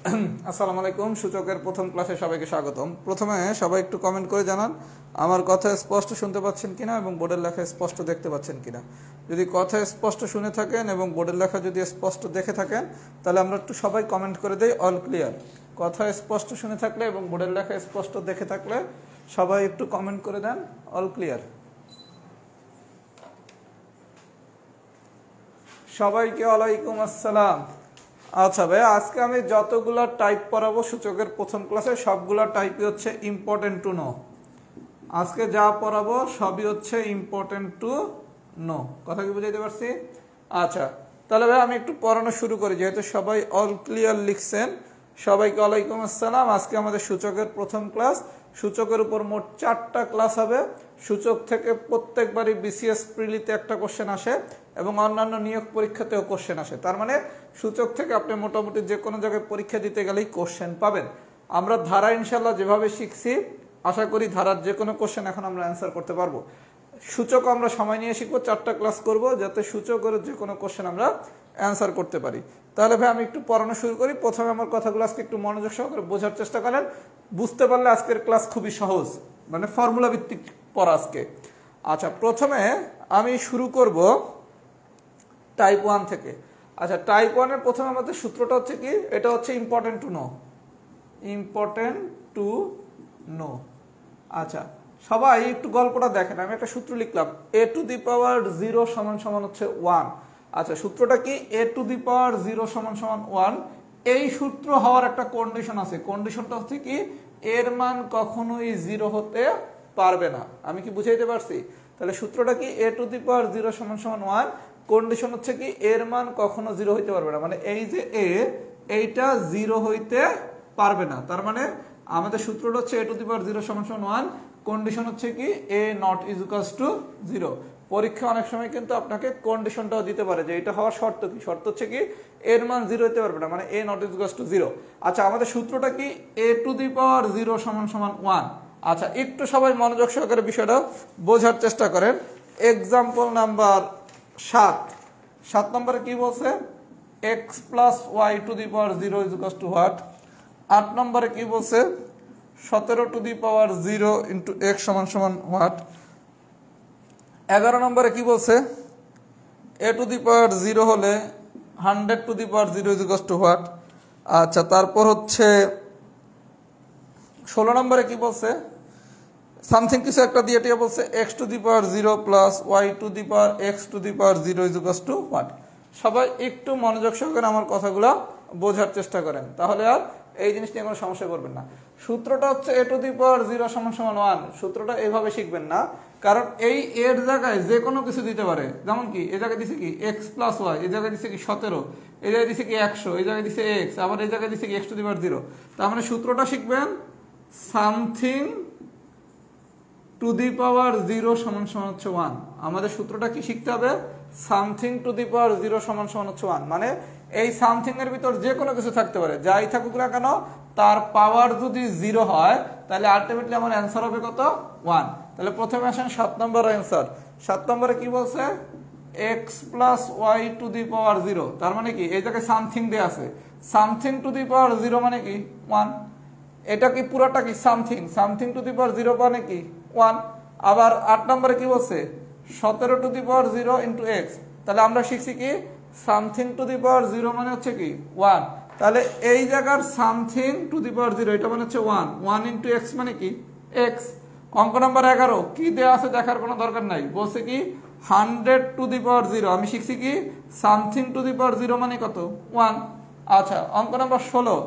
আসসালামু আলাইকুম। সূচকের প্রথম ক্লাসে সবাইকে স্বাগতম। প্রথমে সবাই একটু কমেন্ট করে জানান আমার কথা স্পষ্ট শুনতে পাচ্ছেন কিনা এবং বোর্ডের লেখা স্পষ্ট দেখতে পাচ্ছেন কিনা। যদি কথা স্পষ্ট শুনে থাকেন এবং বোর্ডের লেখা যদি স্পষ্ট দেখে থাকেন তাহলে আমরা একটু সবাই কমেন্ট করে দেই অল ক্লিয়ার। কথা স্পষ্ট শুনে থাকলে এবং বোর্ডের লেখা স্পষ্ট দেখে থাকলে সবাই একটু কমেন্ট করে দেন অল ক্লিয়ার। সবাইকে ওয়ালাইকুম আসসালাম। আচ্ছা ভাই, আজকে আমি যতগুলা টাইপ পড়াবো সূচকের প্রথম ক্লাসে সবগুলা টাইপই হচ্ছে ইম্পর্টেন্ট টু নো। আজকে যা পড়াবো সবই হচ্ছে ইম্পর্টেন্ট টু নো। কথা কি বুঝাইতে পারছি? আচ্ছা তাহলে ভাই আমি একটু পড়ানো শুরু করি, যেহেতু সবাই অল ক্লিয়ার লিখছেন। সবাইকে ওয়ালাইকুম আসসালাম। আজকে আমাদের সূচকের প্রথম ক্লাস। সূচকের উপর মোট 4টা ক্লাস হবে। সূচক থেকে প্রত্যেকবারই বিসিএস প্রিলিতে একটা কোশ্চেন আসে এবং অন্যান্য নিয়োগ পরীক্ষাতেও কোশ্চেন আসে। তার মানে সূচক থেকে আপনি মোটামুটি যে কোনো জায়গায় পরীক্ষা দিতে গেলেই কোশ্চেন পাবেন। আমরা ধারা ইনশাল্লাহ যেভাবে শিখছি আশা করি ধারার যে কোনো কোশ্চেন এখন আমরা অ্যান্সার করতে পারবো। সূচক আমরা সময় নিয়ে শিখবো, 4টা ক্লাস করব যাতে সূচকের যে কোনো কোশ্চেন আমরা অ্যান্সার করতে পারি। তাহলে ভাই আমি একটু পড়ানো শুরু করি। প্রথমে আমার কথাগুলো আজকে একটু মনোযোগ সহকারে বোঝার চেষ্টা করেন। বুঝতে পারলে আজকের ক্লাস খুবই সহজ, মানে ফর্মুলা ভিত্তিক পড়া আজকে। আচ্ছা প্রথমে আমি শুরু করব টাইপ 1 থেকে। আচ্ছা টাইপ 1-এর প্রথমে আমাদের সূত্রটা হচ্ছে কি, এটা হচ্ছে important to know. Important to know. আচ্ছা সবাই একটু গল্পটা দেখেন। আমি একটা সূত্র লিখলাম a টু দি পাওয়ার 0 সমান সমান হচ্ছে 1। আচ্ছা সূত্রটা কি, a টু দি পাওয়ার 0 সমান সমান 1। এই সূত্র হওয়ার একটা কন্ডিশন আছে। কন্ডিশনটা হচ্ছে কি, এর মান কখনোই 0 হতে পারবে না। আমি কি বুঝাইতে পারছি? তাহলে সূত্রটা কি, a টু দি পাওয়ার 0 সমান সমান 1। কন্ডিশন হচ্ছে কি, এর মান কখনো 0 হইতে পারবে না, মানে এই যে a এইটা 0 হইতে পারবে না। তার মানে আমাদের সূত্রটা হচ্ছে a টু দি পাওয়ার 0 সমান সমান 1। কন্ডিশন হচ্ছে কি, a not is equals two 0। পরীক্ষা অনেক সময় কিন্তু আপনাকে কন্ডিশনটাও দিতে পারে যে এটা হওয়ার শর্ত কি। শর্ত হচ্ছে কি, এর মান 0 হতে পারবে না, মানে a not is equals two 0। আচ্ছা আমাদের সূত্রটা কি, a টু দি পাওয়ার 0 সমান সমান 1। আচ্ছা একটু সবাই মনোযোগ সহকারে বিষয়টা বোঝার চেষ্টা করেন। এক্সাম্পল নাম্বার 7 নম্বরে কি বলছে, x plus y to the power 0 is equals to what. 8 নম্বরে কি বলছে, 17 to the power 0 into x সমান সমান হোয়াট। 11 নম্বরে কি বলছে, a টু দি পাওয়ার 0 হলে 100 two the power 0 is equals to what. আচ্ছা তারপর হচ্ছে 16 নম্বরে কি বলছে, সামথিং কিছু একটা দিয়ে টিয়া বলছে x to the power 0 plus y to the power x to the power 0 is equals to what. সবাই একটু মনোযোগ সহকারে আমার কথাগুলো বোঝার চেষ্টা করেন, তাহলে আর এই জিনিস নিয়ে কোনো সমস্যা করবেন না। সূত্রটা হচ্ছে a টু দি পাওয়ার 0 সমান সমান 1। সূত্রটা এইভাবে শিখবেন না, কারণ এই এর জায়গায় যে কোনো কিছু দিতে পারে। যেমন কি এই জায়গায় দিছে কি x প্লাস ওয়াই, এই জায়গায় দিছে কি 17, এই জায়গায় দিছে কি 100, এই জায়গায় দিছে x, আবার এই জায়গায় দিছে কি x টু দি পাওয়ার 0। তার মানে সূত্রটা শিখবেন সামথিং টু দি পাওয়ার 0 সমান সমান হচ্ছে 1। আমাদের সূত্রটা কি শিখতে হবে, সামথিং টু দি পাওয়ার 0 সমান সমান হচ্ছে 1। মানে এই সামথিং এর ভিতর যে কোনো কিছু থাকতে পারে, যাই থাকুক না কেন তার পাওয়ার যদি 0 হয় তাহলে আলটিমেটলি আমার অ্যান্সার হবে কত, 1। তাহলে প্রথমে আসেন 7 নম্বর অ্যান্সার। 7 নম্বরে কি বলছে, x plus y to the power 0। তার মানে কি এই জায়গায় সামথিং দেয়া আছে, সামথিং টু দি পাওয়ার 0 মানে কি 1। এটা কি পুরোটা কি something, something to the power 0 মানে কি 1। আবার 8 নম্বরে কি বলছে, 17 to the power 0 into x। তাহলে আমরা শিখছি কি, সামথিং টু দি পাওয়ার 0 মানে হচ্ছে কি 1। তাহলে এই জায়গার সামথিং টু দি পাওয়ার 0 এটা মানে হচ্ছে 1 ইন্টু x মানে কি x। অঙ্ক নাম্বার 11 কি দেওয়া আছে দেখার কোনো দরকার নাই, বলছে কি 100 টু দি পাওয়ার 0। আমি শিখছি কি সামথিং টু দি পাওয়ার 0 মানে কত 1। আচ্ছা অঙ্ক number 16,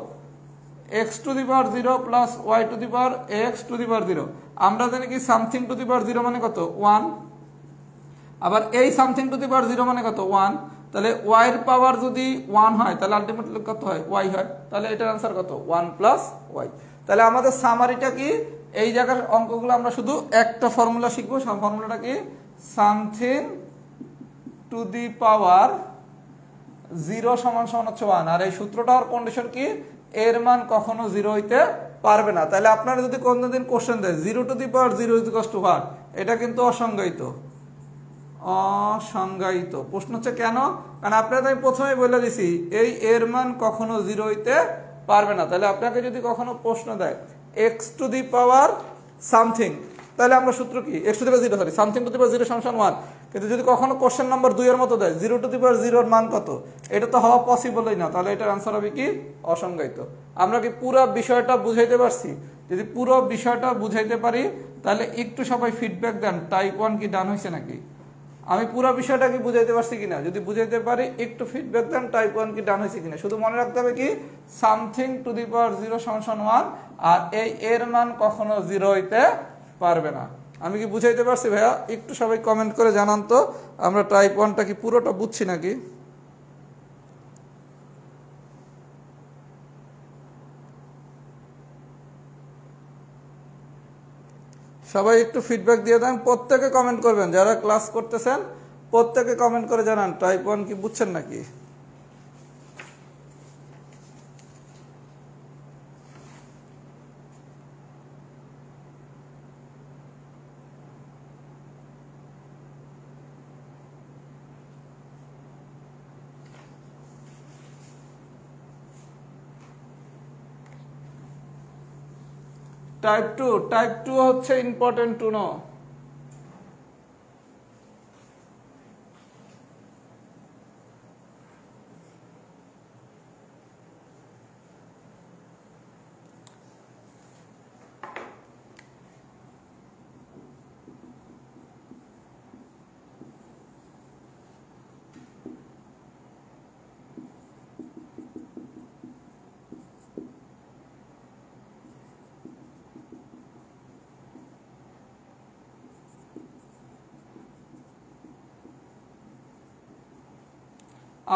x to the power 0 plus y to the power x to the power 0। আমরা জানি কি সামথিং টু দি পাওয়ার 0 মানে কত 1। আবার এই সামথিং টু দি পাওয়ার 0 মানে কত 1। তাহলে y এর পাওয়ার যদি 1 হয় তাহলে আলটিমেটলি কত হয়, y হয়। তাহলে এটার आंसर কত, 1 প্লাস y। তাহলে আমাদের সামারিটা কি, এই জায়গার অঙ্কগুলো আমরা শুধু একটা ফর্মুলা শিখবো। ফর্মুলাটা কি, সামথিং টু দি পাওয়ার 0 সমান সমান হচ্ছে 1। আর এই সূত্রটার কন্ডিশন কি, এর মান কখনো 0 হইতে পারবে না। তাহলে আপনারা যদি কোনদিন কোশ্চেন দেয় 0 two the power 0 is equals to what, এটা কিন্তু অসংজ্ঞায়িত। অসংজ্ঞায়িত প্রশ্ন হচ্ছে কেন, কারণ আপনাদের আমি প্রথমেই বলে দিছি এই এর মান কখনো 0 হইতে পারবে না। তাহলে আপনাকে যদি কখনো প্রশ্ন দেয় x to the power something, তাহলে আমরা সূত্র কি x to the power 0 sorry something to the power 0 সমান 1। কিন্তু যদি কখনো কোশ্চেন নাম্বার 2 এর মতো দেয় 0 টু দি পাওয়ার 0 এর মান কত, এটা তো হওয়া পসিবলই না। তাহলে এটার आंसर হবে কি অসংজ্ঞায়িত। আমরা কি পুরো বিষয়টা বুঝাইতে পারছি? যদি পুরো বিষয়টা বুঝাইতে পারি তাহলে একটু সবাই ফিডব্যাক দেন টাইপ 1 কি ডান হইছে নাকি। আমি পুরো বিষয়টা কি বুঝাইতে পারছি কিনা, যদি বুঝাইতে পারি একটু ফিডব্যাক দেন টাইপ 1 কি ডান হইছে কিনা। শুধু মনে রাখতে হবে কি সামথিং টু দি পাওয়ার 0 সমান 1, আর এই এর মান কখনো 0 হইতে পারবে না। আমি কি বুঝাইতে পারছি ভাইয়া? একটু সবাই কমেন্ট করে জানান তো আমরা টাইপ 1টা কি পুরোটা বুঝছি নাকি। সবাই একটু ফিডব্যাক দিয়ে দেন, প্রত্যেকে কমেন্ট করবেন, যারা ক্লাস করতেছেন প্রত্যেকে কমেন্ট করে জানান টাইপ 1 কি বুঝছেন নাকি। টাইপ 2 হচ্ছে ইম্পর্টেন্ট টু নো।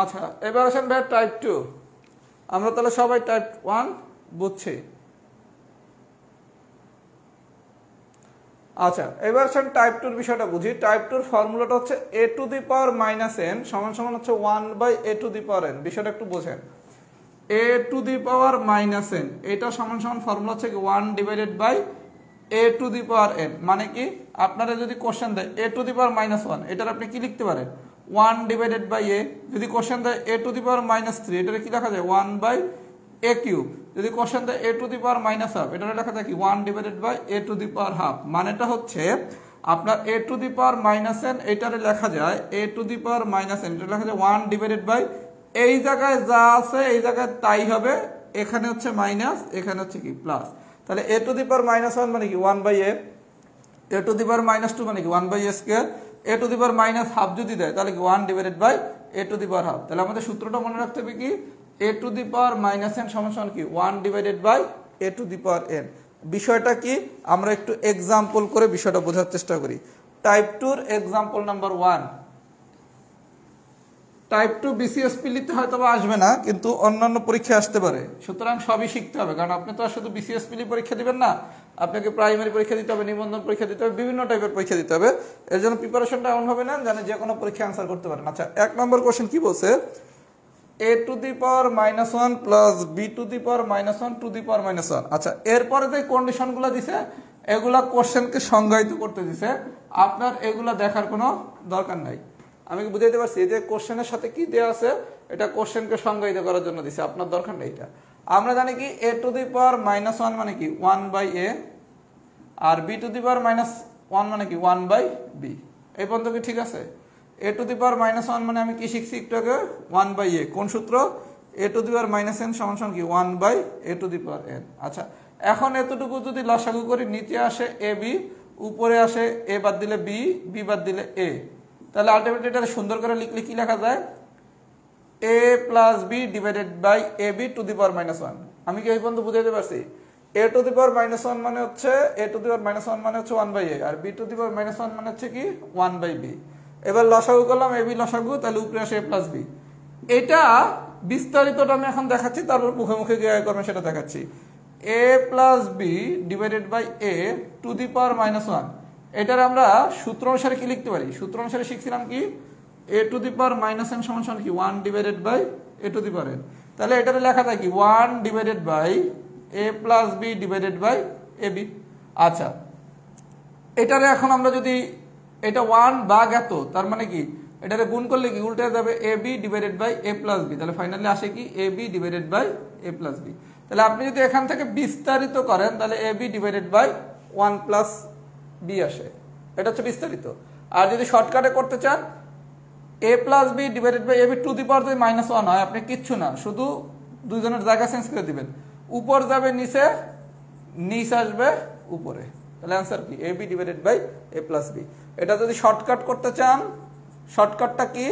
আচ্ছা এবার আসেন ভাই টাইপ 2। আমরা তাহলে সবাই টাইপ 1 বুঝছি। আচ্ছা এবার আসেন টাইপ 2 এর বিষয়টা বুঝি। টাইপ 2 এর ফর্মুলাটা হচ্ছে a to the power minus n সমান সমান হচ্ছে 1/a two the power n। বিষয়টা একটু বোঝেন, a to the power minus n এটা সমান সমান ফর্মুলা হচ্ছে 1/a two the power n। মানে কি আপনারা যদি কোশ্চেন দেয় a to the power minus 1, এটার আপনি কি লিখতে পারেন 1/a। যদি কোশ্চেন দেয় a to the power minus 3, এটারে কি লেখা যায় 1/a কিউব। যদি কোশ্চেন দেয় a to the power minus half, এটারে লেখা যায় কি 1/a two the power half. মানেটা হচ্ছে আপনার a to the power minus n এটারে লেখা যায় a to the power minus n, এটা লেখা যায় 1/, এই জায়গায় যা আছে এই জায়গায় তাই হবে, এখানে হচ্ছে মাইনাস এখানে হচ্ছে কি প্লাস। তাহলে a to the power minus 1 মানে কি 1/a, a to the power minus 2 মানে কি 1/a square, a to the power minus half যদি দেয় তাহলে কি 1/a two the power half. তাহলে আমাদের সূত্রটা মনে রাখতে হবে কি a to the power minus n সমান সমান কি 1/a two the power n। বিষয়টা কি আমরা একটু এক্সাম্পল করে বিষয়টা বোঝার চেষ্টা করি। টাইপ 2 এর এক্সাম্পল নাম্বার 1। টাইপ 2 বিসিএসপি লিখতে হয়তো বা আসবে না, কিন্তু অন্যান্য পরীক্ষা আসতে পারে। সুতরাং সবই শিখতে হবে, কারণ আপনি তো আর শুধু বিসিএসপি পরীক্ষা দিবেন না, আপনাকে প্রাইমারি পরীক্ষা দিতে হবে, নিবন্ধন পরীক্ষা দিতে হবে, বিভিন্ন টাইপের পরীক্ষা দিতে হবে। এর জন্য প্রিপারেশনটা এমনভাবে নেন যেন যে কোনো পরীক্ষা অ্যান্সার করতে পারেন। আচ্ছা 1 নম্বর কোশ্চেন কি বলছে, a to the power minus 1 plus b to the power minus 1 two the power minus 1। আচ্ছা এরপরে যে কন্ডিশনগুলো দিছে এগুলা কোশ্চেনকে সংজ্ঞায়িত করতে দিছে, আপনার এগুলা দেখার কোনো দরকার নাই। আমি কি বুঝাইতে পারছি যে কোশ্চেনের সাথে কি দেওয়া আছে এটা কোশ্চেনকে সংজ্ঞায়িত করার জন্য দিছে, আপনার দরকার নেই এটা। আমরা জানি কি a to the power minus 1 মানে কি 1/a, আর b to the power minus 1 মানে কি 1/b। এই পর্যন্ত কি ঠিক আছে? a to the power minus 1 মানে আমি কি শিখছি একটু আগে 1/a, কোন সূত্র a to the power minus n সমান সমান কি 1/a two the power n। আচ্ছা এখন এতটুকু যদি লসাগু করি, নিচে আসে ab, উপরে আসে a বাদ দিলে b, b বাদ দিলে a, তাহলে আলটিমেটলি এটা সুন্দর করে লিখলে কি লেখা যায় a plus b divided by ab to the power minus 1। আমি কি এই পর্যন্ত বুঝাইতে পারছি? a to the power minus 1 মানে হচ্ছে a to the power minus 1 মানে হচ্ছে 1/a, আর b to the power minus 1 মানে হচ্ছে কি 1/b। এবার লসাগু করলাম ab লসাগু, তাহলে উপরে আসে a প্লাস b। এটা বিস্তারিতটা আমি এখন দেখাচ্ছি, তারপর মুখে মুখে গিয়ে করবে সেটা দেখাচ্ছি। a plus b divided by a to the power minus 1, এটার আমরা সূত্র অনুসারে কি লিখতে পারি? সূত্র অনুসারে শিখছিলাম কি a to the power minus n সমান সমান কি 1/a two the power n। তাহলে এটারে লেখা যায় কি 1/a plus b divided by ab। আচ্ছা এটারে এখন আমরা যদি এটা 1 ভাগ এত, তার মানে কি এটারে গুণ করলে কি উল্টে যাবে ab divided by a plus b, তাহলে ফাইনালি আসে কি ab divided by a plus b। তাহলে আপনি যদি এখান থেকে বিস্তারিত করেন তাহলে ab divided by 1 plus b আসে, এটা হচ্ছে বিস্তারিত। আর যদি শর্টকাটে করতে চান a plus b divided by ab to the power যদি -1 হয়, আপনি কিচ্ছু না, শুধু দুইজনের জায়গা চেঞ্জ করে দিবেন, উপর যাবে নিচে, নিচ আসবে উপরে, তাহলে অ্যান্সার কি ab divided by a plus b। এটা যদি শর্টকাট করতে চান, শর্টকাটটা কি,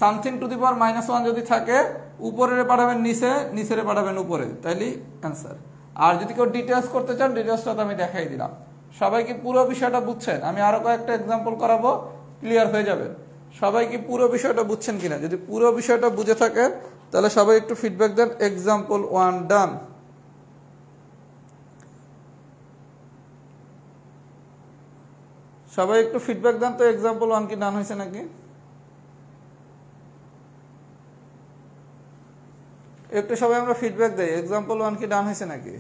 সামথিং টু দি পাওয়ার -1 যদি থাকে উপরে পাঠাবেন নিচে, নিচেরে পাঠাবেন উপরে, তাইলে অ্যান্সার। আর যদি কেউ ডিটেলস করতে চান ডিটেলসটা তো আমি দেখাই দিলাম। সবাই কি পুরো বিষয়টা বুঝছেন? আমি আরো কয়েকটা এক্সাম্পল করাবো, ক্লিয়ার হয়ে যাবেন। সবাই কি পুরো বিষয়টা বুঝছেন কিনা? যদি পুরো বিষয়টা বুঝে থাকেন তাহলে সবাই একটু ফিডব্যাক দেন। এক্সাম্পল 1 ডান। সবাই একটু ফিডব্যাক দেন তো, এক্সাম্পল 1 কি ডান হয়েছে নাকি? একটু সবাই আমরা ফিডব্যাক দেই, এক্সাম্পল 1 কি ডান হয়েছে নাকি?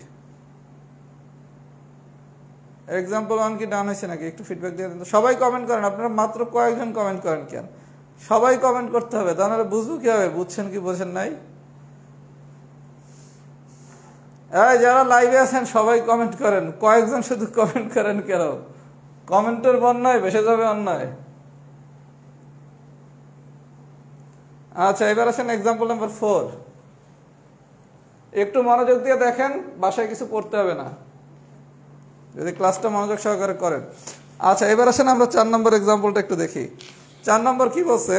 এক্সাম্পল 1 কি ডান হয়েছে নাকি? একটু ফিডব্যাক দিয়ে দেন। সবাই কমেন্ট করেন, আপনারা মাত্র কয়েকজন কমেন্ট করেন কেন? সবাই কমেন্ট করতে হবে, তাহলে বুঝবো কিভাবে বুঝছেন কি বোঝেন নাই। যারা লাইভে আছেন সবাই কমেন্ট করেন, কয়েকজন শুধু কমেন্ট করেন কেন? কমেন্টের বন্যায় ভেসে যাবে অন্যায়। আচ্ছা, এবার আছেন এক্সাম্পল নাম্বার 4। একটু মনোযোগ দিয়ে দেখেন, বাসায় কিছু পড়তে হবে না যদি ক্লাসটা মনোযোগ সহকারে করেন। আচ্ছা, এবার আসেন আমরা 4 নম্বর এক্সাম্পলটা একটু দেখি। 4 নম্বর কি বলছে,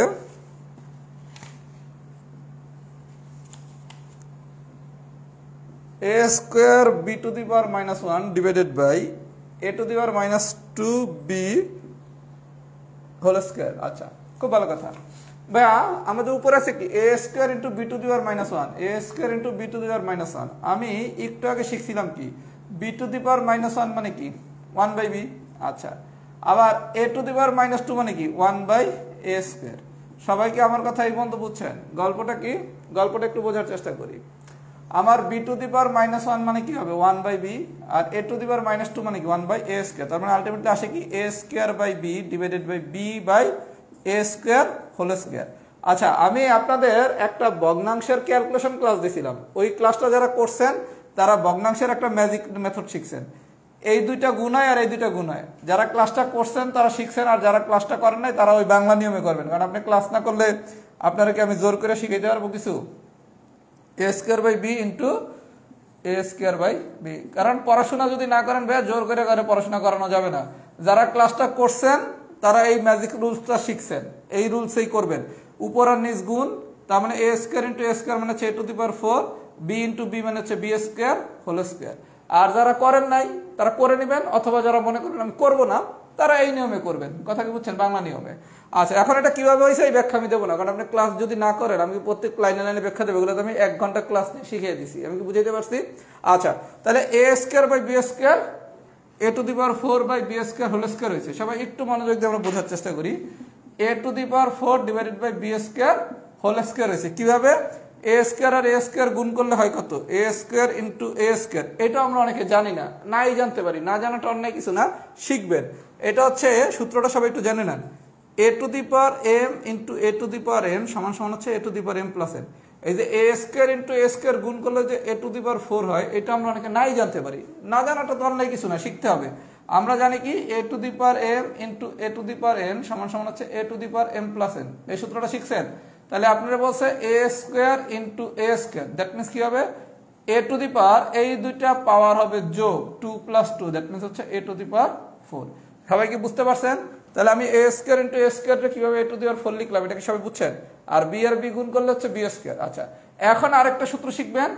a square b to the power -1 divided by a to the power -2b whole square. আচ্ছা, খুব ভালো কথা ভাইয়া। আমাদের উপরে আছে কি a square into b to the power -1, a square into b to the power -1। আমি একটু আগে শিখছিলাম কি b টু দি পাওয়ার -1 মানে কি 1/b। আচ্ছা, আবার a টু দি পাওয়ার -2 মানে কি 1/a স্কোয়ার। সবাই কি আমার কথা এই পর্যন্ত বুঝছেন? গল্পটা কি, গল্পটা একটু বোঝার চেষ্টা করি। আমার b টু দি পাওয়ার -1 মানে কি হবে 1/b, R a to the পাওয়ার -2 মানে কি 1/a স্কোয়ার। তার মানে আলটিমেটলি আসে কি a square by b divided by b by a square whole square. আচ্ছা, আমি আপনাদের একটা ভগ্নাংশের ক্যালকুলেশন ক্লাস দিয়েছিলাম, ওই ক্লাসটা যারা করছেন তারা ভগ্নাংশের একটা ম্যাজিক মেথড শিখছেন। এই দুইটা গুণ হয় আর এই দুইটা গুণ হয়। যারা ক্লাসটা করছেন তারা শিখছেন, আর যারা ক্লাসটা করেন নাই তারা ওই বাংলা নিয়মে করবেন, কারণ আপনি ক্লাস না করলে আপনাদেরকে আমি জোর করে শিখাইতে পারবো কিছু? a square by b into a square by b। কারণ পড়াশোনা যদি না করেন ভাইয়া, জোর করে পড়াশোনা করানো যাবে না। যারা ক্লাসটা করছেন তারা এই ম্যাজিক রুলসটা শিখছেন, এই রুলসেই করবেন। উপর আর নিচ গুণ, তার মানে a square into a square মানে হচ্ছে a to the power 4, b into b মানে হচ্ছে b স্কোয়ার হোল স্কোয়ার। আর যারা করেন নাই তারা করে নেবেন, অথবা যারা মনে করেন আমি করবো না তারা এই নিয়মে করবেন। কথা কি বুঝছেন? বাংলা নিয়মে। আচ্ছা, এখন এটা কিভাবে হয়েছে এই ব্যাখ্যা আমি দেবো না, কারণ আপনি ক্লাস যদি না করেন আমি প্রত্যেক লাইনে লাইনে ব্যাখ্যা দেবো, এগুলো আমি 1 ঘন্টা ক্লাস নিয়ে শিখিয়ে দিছি। আমি কি বুঝাইতে পারছি? আচ্ছা, তাহলে a square by b square a to the power 4 by b square whole square হয়েছে। সবাই একটু মনোযোগ দিয়ে আমরা বোঝার চেষ্টা করি। a to the power 4 divided by b square whole square হয়েছে। কিভাবে? a স্কোয়ার আর a স্কোয়ার গুণ করলে হয় কত? a square into a square. এটা আমরা অনেকে জানি না, নাই জানতে পারি, না জানাটা অন্যায় কিছু না, শিখবেন। এটা হচ্ছে সূত্রটা সবাই একটু জেনে নেন। a to the power m into a to the power n সমান সমান হচ্ছে a to the power m plus n। এই যে a square into a square গুণ করলে যে a টু দি পাওয়ার 4 হয়, এটা আমরা অনেকে নাই জানতে পারি। না জানাটা তো অন্যায় কিছু না, শিখতে হবে। আমরা জানি কি a to the power m into a to the power n সমান সমান হচ্ছে a to the power m plus n। এই সূত্রটা শিখছেন? তাহলে আপনারা বলছে a square into a square, that means কি হবে a টু দি পাওয়ার, এই দুইটা পাওয়ার হবে যোগ 2 প্লাস 2, দ্যাট মিনস হচ্ছে a টু দি পাওয়ার 4। সবাই কি বুঝতে পারছেন? তাহলে আমি a স্কোয়ার ইন্টু a স্কোয়ারটা কিভাবে a টু দি পাওয়ার 4 লিখলাম, এটা কি সবাই বুঝছেন? আর b আর b গুণ করলে হচ্ছে b স্কোয়ার। আচ্ছা, এখন আরেকটা সূত্র শিখবেন,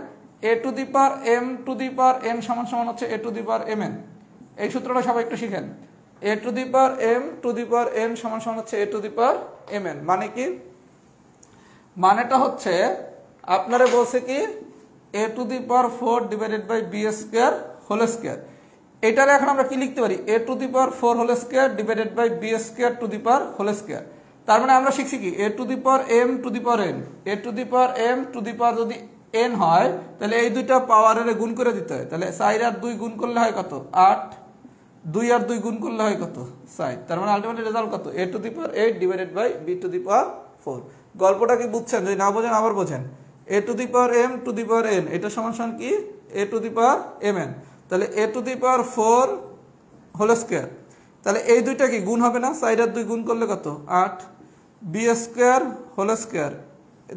a to the power m to the power n সমান সমান হচ্ছে a to the power mn। এই সূত্রটা সবাই একটু শিখেন। a to the power m to the power n সমান সমান হচ্ছে a to the power mn। মানে কি? মানেটা হচ্ছে আপনারা বলছে কি a to the power 4 divided by b square whole square. এটারে এখন আমরা কি লিখতে পারি? a to the power 4 whole square divided by b square to the power whole square. তার মানে আমরা শিখছি কি a to the power m to the power n, a to the power m to the power যদি n হয় তাহলে এই দুইটা পাওয়ারের গুণ করে দিতে হয়। তাহলে 4 আর 2 গুণ করলে হয় কত? 8। 2 আর 2 গুণ করলে হয় কত? 4। তার মানে আলটিমেটলি রেজাল্ট কত? a to the power 8 divided by b to the power 4। গল্পটা কি বুঝছেন? যদি না বোঝেন আবার বোঝেন। a to the power m to the power n এটা সমান সমান কি a to the power mn, তাহলে এ টু দি পাওয়ার 4 হোল স্কয়ার, তাহলে এই দুইটা কি গুণ হবে না? 4 আর 2 গুণ করলে কত? 8, বি স্কয়ার হোল স্কয়ার,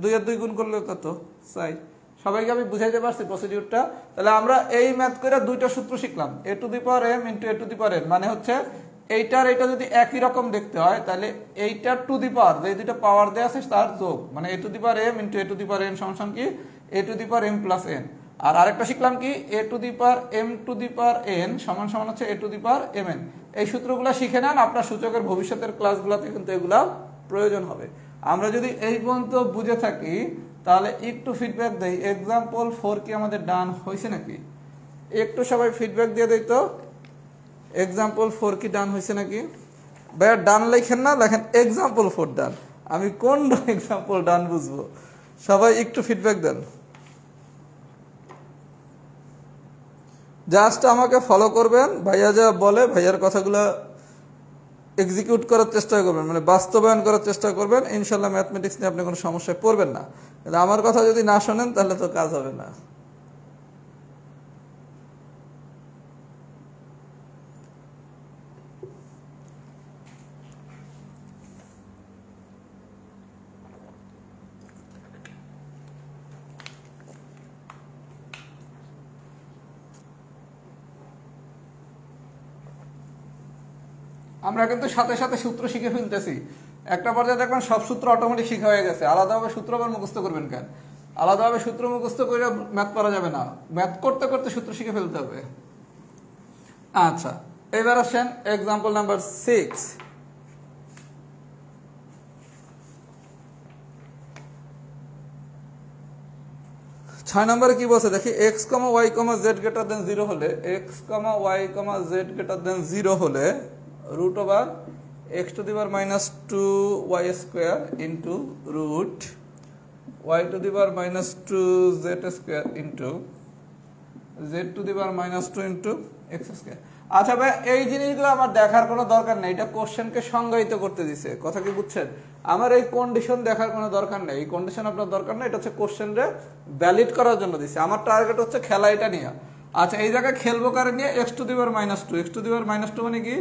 2 আর 2 গুণ করলে কত? 4। সবাইকে আমি বুঝাইতে পারছি প্রসিডিউরটা? তাহলে আমরা এই ম্যাথ করে দুইটা সূত্র শিখলাম, a to the power m into a to the power n, মানে হচ্ছে এইটার এটা যদি একই রকম দেখতে হয় তাহলে এইটার টু দি পাওয়ার যে দুইটা পাওয়ার দেয়া আছে তার যোগ, মানে a to the power m into a to the power n সমান কি a to the power m plus n। আর আরেকটা শিখলাম কি a to the power m to the power n সমান সমান হচ্ছে এ টু দি পাওয়ার mn। এই সূত্রগুলো শিখে নেন, আপনার সূচকের ভবিষ্যতের ক্লাসগুলোতে কিন্তু এগুলা প্রয়োজন হবে। আমরা যদি এই পর্যন্ত বুঝে থাকি তাহলে একটু ফিডব্যাক দেই, एग्जांपल 4 কি আমাদের ডান হয়েছে নাকি? একটু সবাই ফিডব্যাক দিয়ে দেই তো, एग्जांपल 4 কি ডান হয়েছে নাকি? ভাইয়া ডান লেখেন না, লেখেন एग्जांपल 4 ডান। আমি কোন एग्जांपल ডান বুঝবো? সবাই একটু ফিডব্যাক দেন। জাস্ট আমাকে ফলো করবেন, ভাইয়া যা বলে ভাইয়ার কথাগুলো এক্সিকিউট করার চেষ্টা করবেন, মানে বাস্তবায়ন করার চেষ্টা করবেন। ইনশাল্লাহ ম্যাথমেটিক্স নিয়ে আপনি কোনো সমস্যায় পড়বেন না। কিন্তু আমার কথা যদি না শোনেন তাহলে তো কাজ হবে না। আমরা কিন্তু সাথে সাথে সূত্র শিখে ফেলতেছি, একটা পর্যায়ে দেখবেন সব সূত্র অটোমেটিক শিখা হয়ে গেছে। আলাদাভাবে সূত্র আবার মুখস্থ করবেন কেন? আলাদাভাবে সূত্র মুখস্থ করে ম্যাথ করা যাবে না, ম্যাথ করতে করতে সূত্র শিখে ফেলতে হবে। আচ্ছা, এবার আসেন एग्जांपल নাম্বার 6। ছয় নম্বরে কি বলছে দেখি, x, y, z greater than 0 হলে, x, y, z greater than 0 হলে root over x to the power minus 2y square into root y to the power minus 2z square into z to the power minus 2 into x square। আচ্ছা ভাই, এই জিনিসগুলো আমার দেখার কোনো দরকার নেই, এটা কোশ্চেনকে সংজ্ঞায়িত করতে দিছে, কথা কি বুঝছেন? আমার এই কন্ডিশন দেখার কোনো দরকার নেই, এই কন্ডিশন আপনার দরকার নেই, এটা হচ্ছে কোশ্চেনরে ভ্যালিড করার জন্য দিছে। আমার টার্গেট হচ্ছে খেলা এটা নিয়ে। আচ্ছা, এই জায়গায় খেলবো কারে নিয়ে? x to the power minus 2, x to the power minus 2 মানে কি?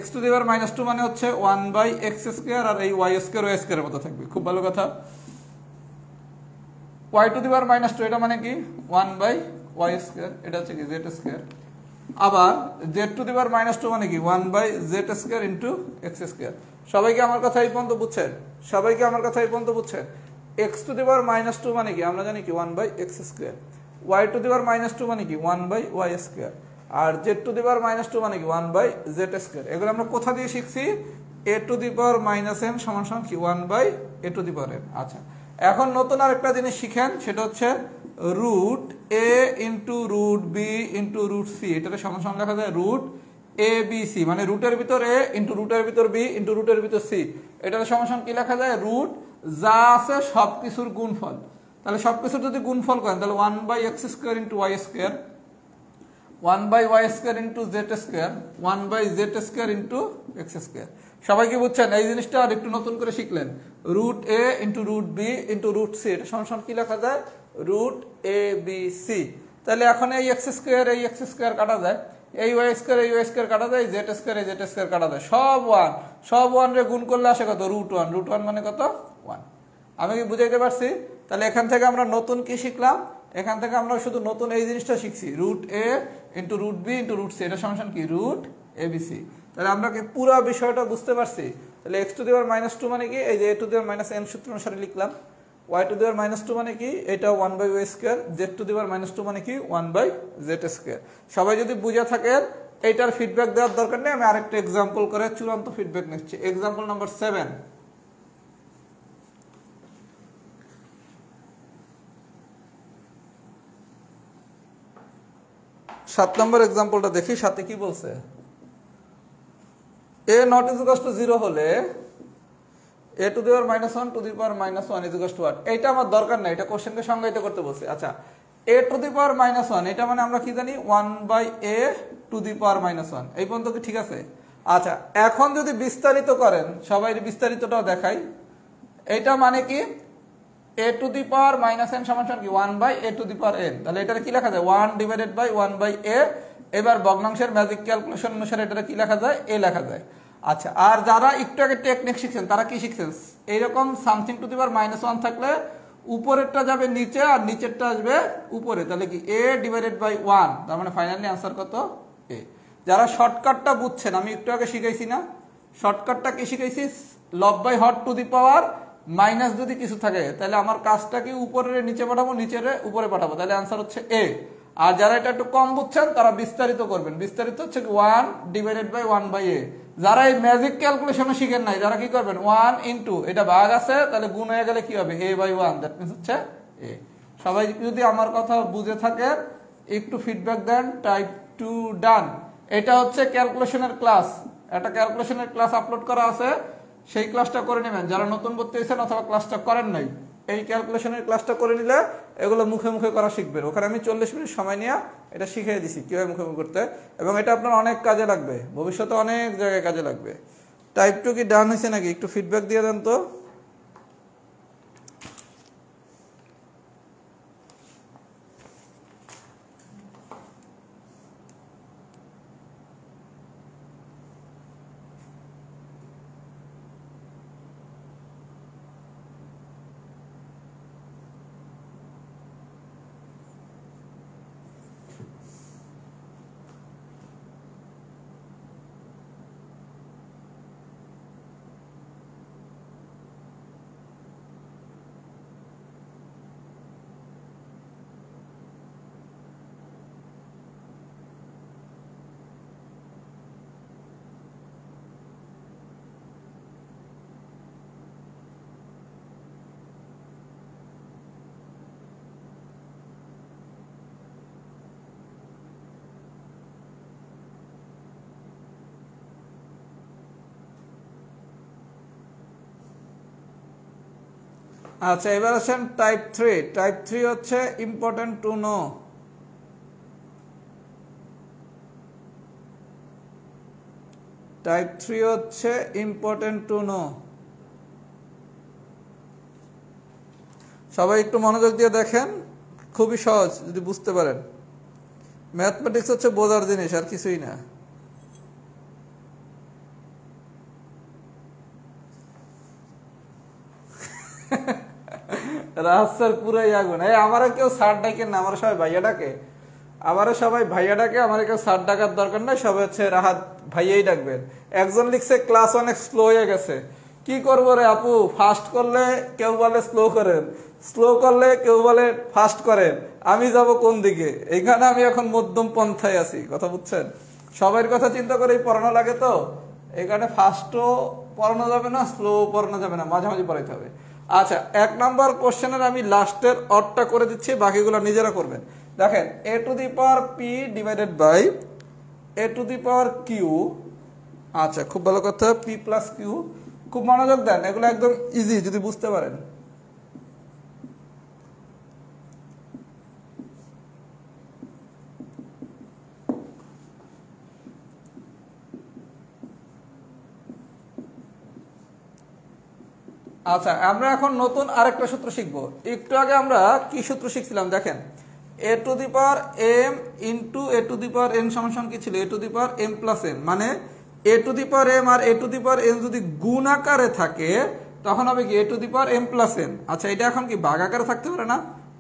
x to the power minus 2 মানে হচ্ছে 1 by x স্কয়ার, আর এই y স্কয়ার y স্কয়ারের মতো থাকবে, খুব ভালো কথা। y to the power minus 2 এটা মানে কি 1 by y স্কয়ার, এটা হচ্ছে কি z স্কয়ার। আবার z to the power minus 2 মানে কি 1 by z square into x square. সবাইকে আমার কথা এই পর্যন্ত বুঝছেন? সবাইকে আমার কথা এই পর্যন্ত বুঝছেন? x to the power minus 2 মানে কি আমরা জানি কি 1 by x square, y to the power minus 2 মানে কি 1 by y স্কয়ার, আর z to the power minus 2 মানে কি 1 by z স্কয়ার। এগুলো আমরা কোথা দিয়ে শিখছি? a to the power minus n সমান সমান কি 1 by a to the power n। আচ্ছা, এখন নতুন আরেকটা জিনিস শিখেন, সেটা হচ্ছে root a into root B into root সি, এটাকে সমান সমান লেখা যায় রুট এ বি সি, মানে রুটের ভিতর এ ইন্টু রুটের ভিতর বি ইন্টু রুটের ভিতর সি, এটাকে সমান সমান কি লেখা যায়? রুট যা আছে সবকিছুর গুণফল। তাহলে সবকিছুর যদি গুণফল করেন তাহলে 1 by x square into y square, 1 by y square into z square, 1 by z square into x square. সবাই কি বুঝছেন? এই জিনিসটা আর একটু নতুন করে শিখলেন, root a into root B into root c, এটা সমান সমান কি লেখা যায়? Root a b c. তাহলে এখন এই x স্কয়ার এই x স্কয়ার কাটা যায়, এই y স্কয়ার এই y স্কয়ার কাটা যায়, z স্কয়ার এই z স্কয়ার কাটা যায়, সব 1, সব 1 রে গুণ করলে আসে কত? রুট 1, রুট 1 মানে কত? 1। আমি কি বুঝাইতে পারছি? তাহলে এখান থেকে আমরা নতুন কি শিখলাম? এখান থেকে আমরা শুধু নতুন এই জিনিসটা শিখছি, root a into root B into root c, এটা সমান কি রুট এবিসি। তাহলে আমরা কি পুরো বিষয়টা বুঝতে পারছি? তাহলে x to the power minus 2 মানে কি এই যে a to the power minus n সূত্র অনুসারে লিখলাম, y to the power minus 2 মানে কি এটা 1 by y square, z to the power minus 2 মানে কি 1 বাই z স্কয়ার। সবাই যদি বুঝে থাকেন এইটার ফিডব্যাক দেওয়ার দরকার নেই, আমি আরেকটা एग्जांपल করে চূড়ান্ত ফিডব্যাক নিচ্ছি। एग्जांपल নাম্বার 7, 7 নম্বর एग्जांपलটা দেখি, সাথে কি বলছে? a not is equal to 0 হলে a to the power minus 1 to the power minus 1 is equal to what? এইটা আমার দরকার নাই, এটা কোশ্চেনকে সংজ্ঞায়িত করতে বলছে। আচ্ছা, a to the power minus 1 এটা মানে আমরা কি জানি 1 by a to the power minus 1, এই পর্যন্ত কি ঠিক আছে? আচ্ছা, এখন যদি বিস্তারিত করেন, সবাই বিস্তারিতটাও দেখাই, এটা মানে কি a to the power minus n সমান কি 1/a two the power n, তাহলে এটা কি লেখা যায় 1/1/a। এবার ভগ্নাংশের ম্যাজিক ক্যালকুলেশন অনুসারে এটা কি লেখা যায় a লেখা যায়। আচ্ছা, আর যারা একটু আগে টেকনিক শিখছেন তারা কি শিখছেন, এইরকম সামথিং টু দি পাওয়ার -1 থাকলে উপরেরটা যাবে নিচে আর নিচেরটা আসবে উপরে, তাহলে কি a/1, তার মানে ফাইনালি आंसर কত a। যারা শর্টকাটটা বুঝছেন, আমি একটু আগে শিখাইছি না, শর্টকাটটা কি শিখাইছি, লব বাই হর টু দি পাওয়ার মাইনাস যদি কিছু থাকে তাহলে আমার কাজটা কি উপরে নিচে পাঠাবো, নিচে উপরে পাঠাবো, তাহলে आंसर হচ্ছে a। আর যারা এটা একটু কম বুঝছেন তারা বিস্তারিত করবেন, বিস্তারিত হচ্ছে 1/1/a। যারা এই ম্যাজিক ক্যালকুলেশন শিখেন নাই, যারা কি করবেন 1 ইনটু এটা ভাগ আছে তাহলে গুণ হয়ে গেলে কি হবে a/1, দ্যাট মিন্স হচ্ছে a। সবাই যদি আমার কথা বুঝে থাকে একটু ফিডব্যাক দেন, টাইপ 2 ডান। এটা হচ্ছে ক্যালকুলেশনের ক্লাস, একটা ক্যালকুলেশনের ক্লাস আপলোড করা আছে, সেই ক্লাসটা করে নেবেন যারা নতুন ভর্তি হয়েছেন অথবা ক্লাসটা করেন নাই। এই ক্যালকুলেশনের ক্লাসটা করে নিলে এগুলো মুখে মুখে করা শিখবেন। ওখানে আমি 40 মিনিট সময় নিয়ে এটা শিখিয়ে দিছি কীভাবে মুখে মুখে করতে, এবং এটা আপনার অনেক কাজে লাগবে, ভবিষ্যতে অনেক জায়গায় কাজে লাগবে। টাইপ 2 কি ডান হয়েছে নাকি একটু ফিডব্যাক দিয়ে দেন তো। আচ্ছা, এবার আসেন টাইপ 3। টাইপ 3 হচ্ছে ইম্পর্টেন্ট টু নো। টাইপ 3 হচ্ছে ইম্পর্টেন্ট টু নো। সবাই একটু মনোযোগ দিয়ে দেখেন, খুবই সহজ যদি বুঝতে পারেন। ম্যাথমেটিক্স হচ্ছে বোঝার জিনিস, আর কিছুই না। রাস্তার পুরাই আগুন। আমারও কেউ স্যার ডাকেন না, আমার সবাই ভাইয়া ডাকে, আমারও সবাই ভাইয়া ডাকে, আমার কেউ স্যার ডাকার দরকার নাই, সবাই হচ্ছে রাহাত ভাইয়াই ডাকবেন। একজন লিখছে ক্লাস অনেক স্লো হয়ে গেছে, কি করবো রে আপু, ফাস্ট করলে কেউ বলে স্লো করেন, স্লো করলে কেউ বলে ফাস্ট করেন, আমি যাব কোন দিকে? এইখানে আমি এখন মধ্যম পন্থায় আছি, কথা বুঝছেন? সবার কথা চিন্তা করেই পড়ানো লাগে, তো এখানে ফাস্টও পড়ানো যাবে না, স্লো পড়ানো যাবে না, মাঝামাঝি পড়াইতে হবে। আচ্ছা, 1 নম্বর কোশ্চেনের আমি লাস্টের অডটা করে দিচ্ছি, বাকিগুলো নিজেরা করবেন। দেখেন a to the power p divided by a to the power q। আচ্ছা, খুব ভালো কথা, p প্লাস q। খুব মনোযোগ দেন, এগুলো একদম ইজি যদি বুঝতে পারেন। আচ্ছা, আমরা এখন নতুন আরেকটা সূত্র শিখবো। একটু আগে আমরা কি সূত্র শিখছিলাম দেখেন, a to the power m into a to the power n সমান কি ছিল, a to the power m plus n। মানে a to the power m আর a to the power n যদি গুণ আকারে থাকে তখন হবে কি a to the power m plus n। আচ্ছা, এটা এখন কি ভাগ আকারে থাকতে পারে না,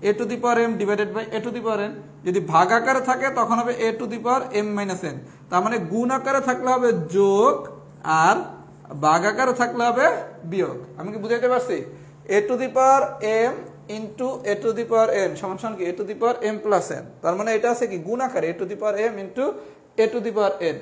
a to the power m divided by a to the power n। যদি ভাগ আকারে থাকে তখন হবে a to the power m minus n। তার মানে গুণ আকারে থাকলে হবে যোগ, আর ভাগ আকারে থাকলে হবে বিয়োগ। আমি কি বুঝাইতে পারছি? a to the power m into a to the power n সমান কি a to the power m plus n। তার মানে এটা আছে কি গুণ আকারে a to the power m into a to the power n।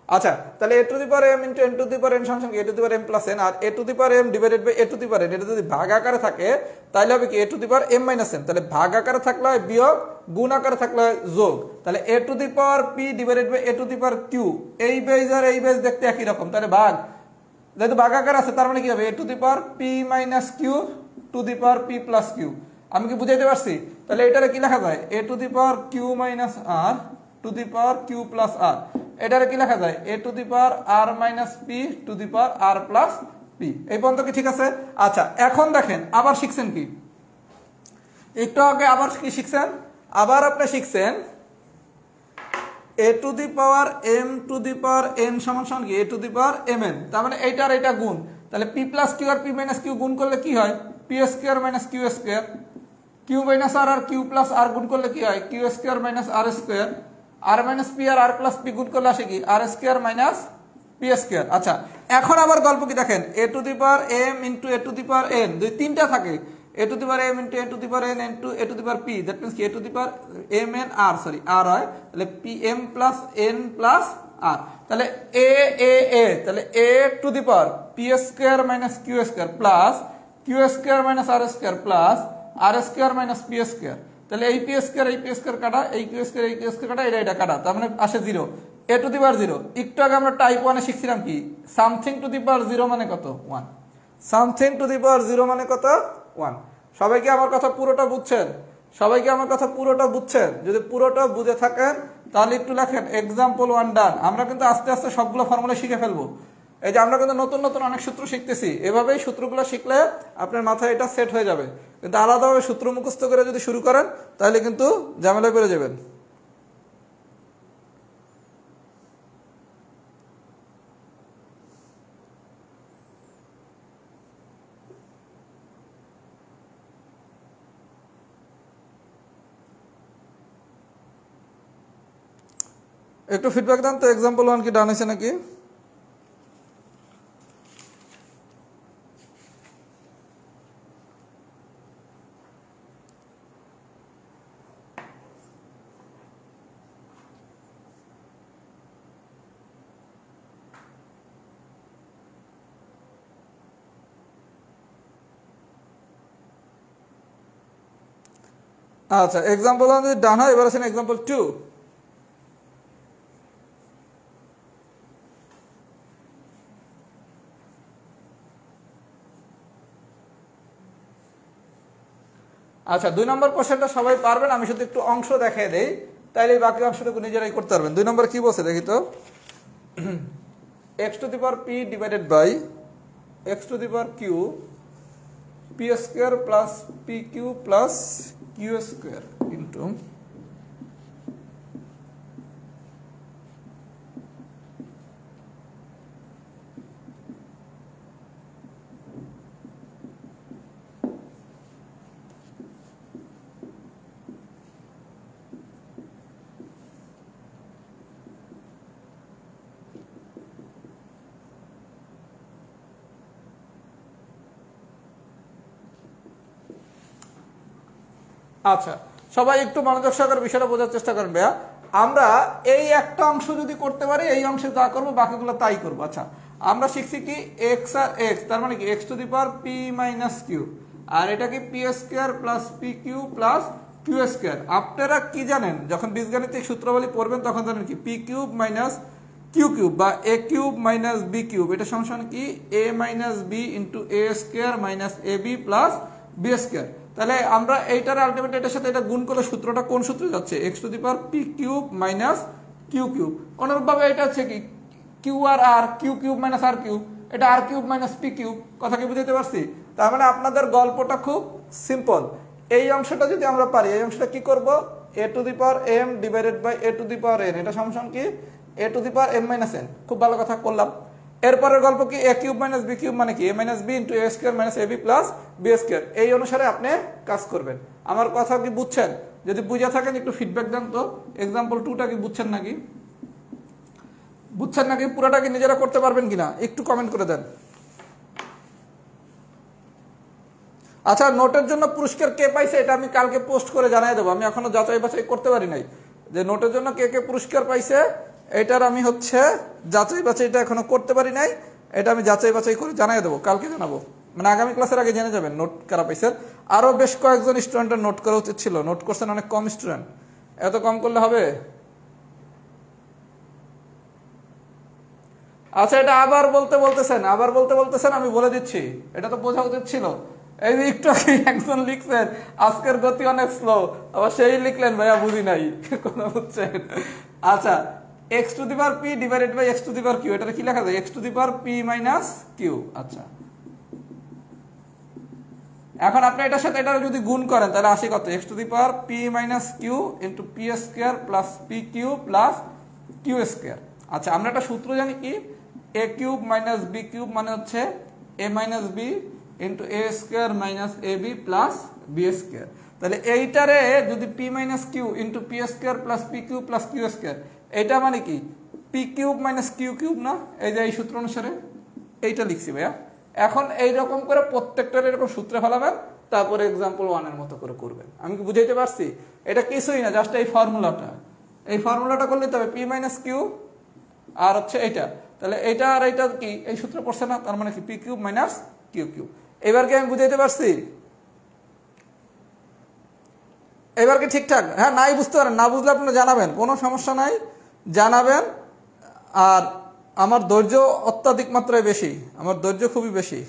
আচ্ছা, তাহলে a to the power m into n to the power n সমান কি a to the power m plus n, আর a to the power m divided by a to the power n। এটা যদি ভাগ আকারে থাকে তাহলে হবে কি a to the power m minus n। তাহলে ভাগ আকারে থাকলে হয় বিয়োগ, গুণ আকারে থাকলে হয় যোগ। তাহলে a to the power p divided by a to the power q, এই বেজ আর এই বেজ দেখতে একই রকম, তাহলে ভাগ, যেহেতু ভাগ আকারে আছে তার মানে কি হবে a to the power p minus q two the power p plus q। আমি কি বুঝাইতে পারছি? তাহলে এটারে কি লেখা যায়, a to the power q minus r to the power q plus r। এটারে কি লেখা যায়, a to the power r minus p to the power r plus p. এই পর্যন্ত কি ঠিক আছে? আচ্ছা, এখন দেখেন আবার শিখছেন কি, একটু আগে আবার কি শিখছেন, আবার আপনি শিখছেন a to the power m to the power n সমান সমান কি a to the power m n. তার মানে এইটার এটা গুণ, তাহলে পি প্লাস কিউ আর পি মাইনাস কিউ গুণ করলে কি হয়, p square minus q square. Q minus r আর কিউ প্লাস আর গুণ করলে কি হয়, q square minus r square. R minus p r plus p গুণ করলে আসে কি আর স্কোয়ার মাইনাস পি স্কোয়ার। আচ্ছা, এখন আবার গল্প কি দেখেন, a to the power m into a to the power n, দুই তিনটা থাকে, a to the power m into a to the power n into a to the power p, that means কি a to the power m n r, sorry r হয়, তাহলে p m plus n plus r, তাহলে a a a, তাহলে a to the power p square minus q square plus q square minus r square plus r square minus p square. তাহলে এই P square কাটা, এই Q square কাটা, এটা কাটা, তার মানে আসে zero. A to the power zero, একটু আগে আমরা টাইপ 1 এ শিখছিলাম কি something to the power zero মানে কত 1, something to the power zero মানে কত 1। সবাইকে আমার কথা পুরোটা বুঝছেন? সবাইকে আমার কথা পুরোটা বুঝছেন? যদি পুরোটা বুঝে থাকেন তাহলে একটু লেখেন এক্সাম্পল 1 ডান। আমরা কিন্তু আস্তে আস্তে সবগুলো ফর্মুলা শিখে ফেলবো। এই যে আমরা কিন্তু নতুন নতুন অনেক সূত্র শিখতেছি, এভাবেই সূত্রগুলো শিখলে আপনার মাথায় এটা সেট হয়ে যাবে। কিন্তু আলাদাভাবে সূত্র মুখস্থ করে যদি শুরু করেন তাহলে কিন্তু ঝামেলায় পড়ে যাবেন। একটু ফিডব্যাক দেন তো, এক্সাম্পল 1 কি ডান হয়েছে নাকি? আচ্ছা, এক্সাম্পল 1 যদি ডান হয়, এবার আছেন এক্সাম্পল 2। আচ্ছা, 2 নম্বর কোশ্চেনটা সবাই পারবেন, আমি শুধু একটু অংশ দেখিয়ে দেই, তাইলে বাকি অংশটুকু নিজেরাই করতে পারবেন। 2 নম্বর কি বলছে দেখি তো, x to the power p divided by x to the power q p square plus p q plus q square into আচ্ছা, সবাই একটু মনোযোগ সহকারে বিষয়টা বোঝার চেষ্টা করেন ভাইয়া। আমরা এই একটা অংশ যদি করতে পারি, এই অংশে যা করবো বাকিগুলো তাই করবো। আচ্ছা, আমরা শিখছি কি এক্স আর এক্স, তার মানে কি x to the power p minus q, আর এটা কি p square plus p q plus q square. আপনারা কি জানেন, যখন বীজগাণিতিক সূত্রাবলী পড়বেন তখন জানেন কি p cube minus q cube বা a cube minus b cube, এটা সমান কি a minus b into a square minus a b plus b square. তাহলে আমরা এইটার আলটিমেট এটার সাথে এটা গুণ করলে সূত্রটা কোন সূত্রে যাচ্ছে, x to the power p cube minus q cube. অনুরূপভাবে এটা হচ্ছে কি কিউ আর আর, q cube minus r cube, এটা r cube minus p cube. কথা কি বুঝতে পারছি? তার মানে আপনাদের গল্পটা খুব সিম্পল। এই অংশটা যদি আমরা পারি, এই অংশটা কি করব, a to the power m divided by a to the power n, এটা সমান কি a to the power m minus n. খুব ভালো কথা করলাম। এরপরের গল্প কি a cube minus b cube মানে কি a minus b into a square minus a b plus b square. এই অনুসারে আপনি কাজ করবেন। আমার কথা কি বুঝছেন? যদি বুঝে থাকেন একটু ফিডব্যাক দেন তো, এক্সাম্পল 2টা কি বুঝছেন নাকি? বুঝছেন নাকি? পুরোটা কি নিজেরা করতে পারবেন কিনা একটু কমেন্ট করে দেন। আচ্ছা, নোটের জন্য পুরস্কার কে পাইছে এটা আমি কালকে পোস্ট করে জানাই দেবো। আমি এখনো যাচাই বাছাই করতে পারি নাই যে নোটের জন্য কে কে পুরস্কার পাইছে, এটার আমি যাচাই বাছাইটা এখনো করতে পারি নাই। এটা আমি যাচাই বাছাই করে জানাই দেবো, কালকে জানাবো, মানে আগামী ক্লাসের আগে জেনে যাবেন নোট কারা পাইছেন। আরো বেশ কয়েকজন স্টুডেন্টের নোট করা উচিত ছিল, নোট করছেন অনেক কম স্টুডেন্ট, এত কম করলে হবে? আচ্ছা, এটা আবার বলতেছেন, আমি বলে দিচ্ছি, এটা তো বোঝা উচিত ছিল। এই যে একটু একজন লিখছেন আজকের গতি অনেক স্লো, আবার সেই লিখলেন ভাইয়া বুঝি নাই, কথা বুঝছেন? আচ্ছা, x to the power p divided by x to the power q, এটা কি লেখা যায় x to the power p minus q. আচ্ছা, এখন আপনি এটার সাথে এটা যদি গুণ করেন তাহলে আসে কত, x to the power p minus q into p square plus p q plus q square. আচ্ছা, আমরা একটা সূত্র জানি কি, a cube minus b cube মানে হচ্ছে a minus b into a square minus a b plus b square. তাহলে এইটারে যদি p minus q into p square plus p q plus q square, এইটা মানে কি p cube minus q cube না, এই যে এই সূত্র অনুসারে এইটা লিখছি ভাইয়া। এখন এইরকম করে প্রত্যেকটার এরকম সূত্রে ফেলাবেন, তারপরে এক্সাম্পল 1 এর মতো করে করবেন। আমি কি বুঝাইতে পারছি? এটা কিছুই না, জাস্ট এই ফর্মুলাটা, এই ফর্মুলাটা করলে তবে পি মাইনাস কিউ আর হচ্ছে এইটা, তাহলে এইটা আর এইটা কি এই সূত্রে পড়ছে না, তার মানে কি p cube minus q cube. এবার কি আমি বুঝাইতে পারছি? এবার কি ঠিকঠাক? হ্যাঁ, নাই বুঝতে পারেন, না বুঝলে আপনারা জানাবেন, কোনো সমস্যা নাই, জানাবেন। আর আমার ধৈর্য অত্যাধিক মাত্রায় বেশি, আমার ধৈর্য খুবই বেশি,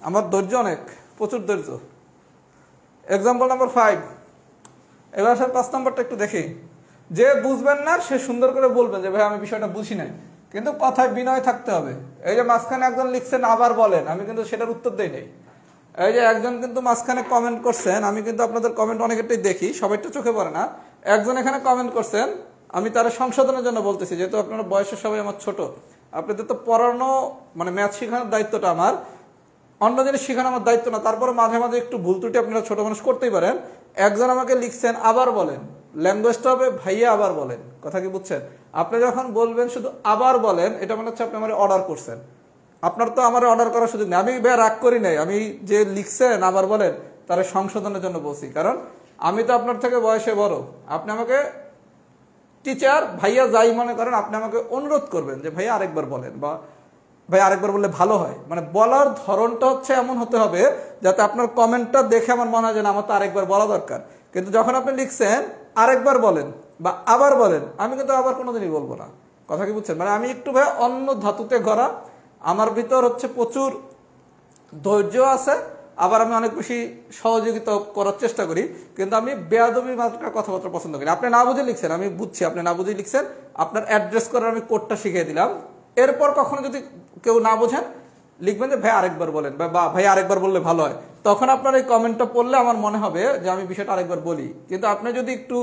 আমার ধৈর্য অনেক, প্রচুর ধৈর্য। Example number 5। এবার স্যার 5 নম্বরটা একটু দেখি। যে বুঝবেন না সে সুন্দর করে বলবেন যে ভাই আমি বিষয়টা বুঝি নাই, কিন্তু কথায় বিনয় থাকতে হবে। এই যে মাঝখানে একজন লিখছেন আবার বলেন, আমি কিন্তু সেটার উত্তর দেই নাই। এই যে একজন কিন্তু মাঝখানে কমেন্ট করছেন, আমি কিন্তু আপনাদের কমেন্ট অনেকটাই দেখি, সবাইটা চোখে পড়ে না। একজন এখানে কমেন্ট করছেন, আমি তার সংশোধনের জন্য বলতেছি, যেহেতু আপনারা বয়সের সবাই আমার ছোট, আপনাদের তো পড়ানো মানে ম্যাথ শেখানোর দায়িত্বটা আমার, অন্য জিনিস শেখানো আমার দায়িত্ব না। তারপরে মাঝে মাঝে একটু ভুল ত্রুটি আপনারা ছোট মানুষ করতেই পারেন। একজন আমাকে লিখছেন আবার বলেন, ল্যাঙ্গুয়েজটা হবে ভাইয়া আবার বলেন, কথা কি বুঝছেন? আপনি যখন বলবেন শুধু আবার বলেন, এটা মনে হচ্ছে আপনি আমার অর্ডার করছেন। আপনার তো আমার অর্ডার করার সুযোগ নেই, আমি রাগ করি নাই, আমি যে লিখছেন আবার বলেন তার সংশোধনের জন্য বলছি, কারণ আমি তো আপনার থেকে বয়সে বড়। আপনি আমাকে টিচার ভাইয়া যাই মনে করেন, আপনি আমাকে অনুরোধ করবেন যে ভাইয়া আরেকবার বলেন, বা ভাই আরেকবার বললে ভালো হয়। মানে বলার ধরনটা হচ্ছে এমন হতে হবে যাতে আপনার কমেন্টটা দেখে আমার মনে হয় যে আমার তো আরেকবার বলা দরকার। কিন্তু যখন আপনি লিখছেন আরেকবার বলেন বা আবার বলেন, আমি কিন্তু আবার কোনোদিনই বলবো না, কথা কি বুঝছেন? মানে আমি একটু ভাই অন্য ধাতুতে গড়া, আমার ভিতর হচ্ছে প্রচুর ধৈর্য আছে, আবার আমি অনেক বেশি সহযোগিতা করার চেষ্টা করি, কিন্তু আমি বেয়াদবি মাত্রার কথাবার্তা পছন্দ করি। আপনি না বুঝে লিখছেন, আমি বুঝছি আপনি না বুঝে লিখছেন, আপনার অ্যাড্রেস করার আমি কোডটা শিখিয়ে দিলাম। এরপর কখনো যদি কেউ না বোঝেন লিখবেন যে ভাই আরেকবার বলেন, বা ভাই আরেকবার বললে ভালো হয়, তখন আপনার এই কমেন্টটা পড়লে আমার মনে হবে যে আমি বিষয়টা আরেকবার বলি। কিন্তু আপনি যদি একটু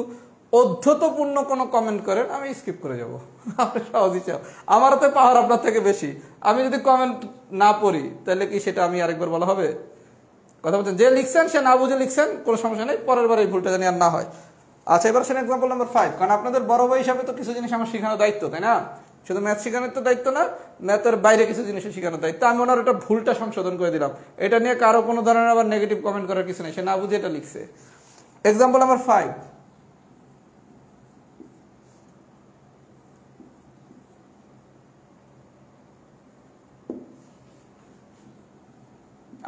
অধ্যতপূর্ণ কোনো কমেন্ট করেন, আমি স্কিপ করে যাব। আপনি সহজই চাও, আমারও তো পাওয়ার আপনার থেকে বেশি। আমি যদি কমেন্ট না পড়ি তাহলে কি সেটা আমি আরেকবার বলা হবে? কথা বলছেন, যে লিখছেন সে না বুঝে লিখছেন, কোনো সমস্যা নেই, পরের বার এই ভুলটা জানি আর না হয়। আচ্ছা, এবার সেন এক্সাম্পল নাম্বার 5। কারণ আপনাদের বড় ভাই হিসাবে তো কিছু জিনিস আমার শেখানোর দায়িত্ব, তাই না? শুধু ম্যাথ শেখানোর তো দায়িত্ব না, ম্যাথের বাইরে কিছু জিনিস শেখানোর দায়িত্ব। আমি ওনার এটা ভুলটা সংশোধন করে দিলাম, এটা নিয়ে কারো কোনো ধরনের আবার নেগেটিভ কমেন্ট করার কিছু নেই, সে না বুঝে এটা লিখছে। Example number 5।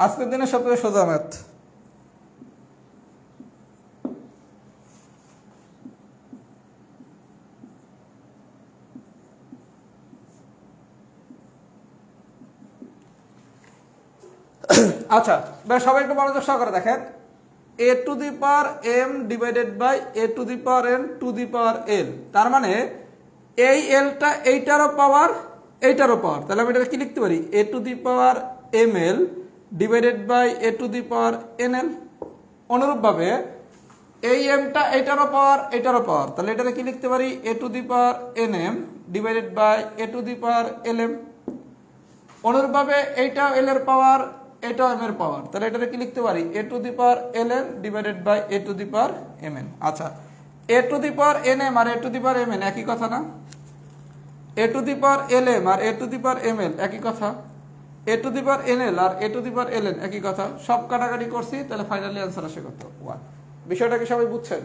আজকের দিনে সবথেকে সোজা ম্যাথ। আচ্ছা, সবাই একটু মনোযোগ সহকারে দেখেন, a to the power m divided by a to the power n to the power l। তার মানে এই এলটা এইটারও পাওয়ার এইটারও পাওয়ার, তাহলে আমি এটা কি লিখতে পারি, a to the power ml divided by a to the power nl। অনুরূপভাবে এই এমটা এইটারও পাওয়ার এইটারও পাওয়ার, তাহলে এটাকে কি লিখতে পারি, a to the power nm divided by a to the power lm। অনুরূপভাবে এইটাও l এর পাওয়ার, এটাও m এর পাওয়ার, তাহলে এটাকে কি লিখতে পারি, a to the power ln divided by a to the power mn। আচ্ছা, a to the power nm আর a to the power mn একই কথা না? a to the power lm আর a to the power ml একই কথা, a to the power nl আর a to the power ln একই কথা। সব কাটাকাটি করছি, তাহলে ফাইনালি आंसर আসে কত, 1। বিষয়টা কি সবাই বুঝছেন?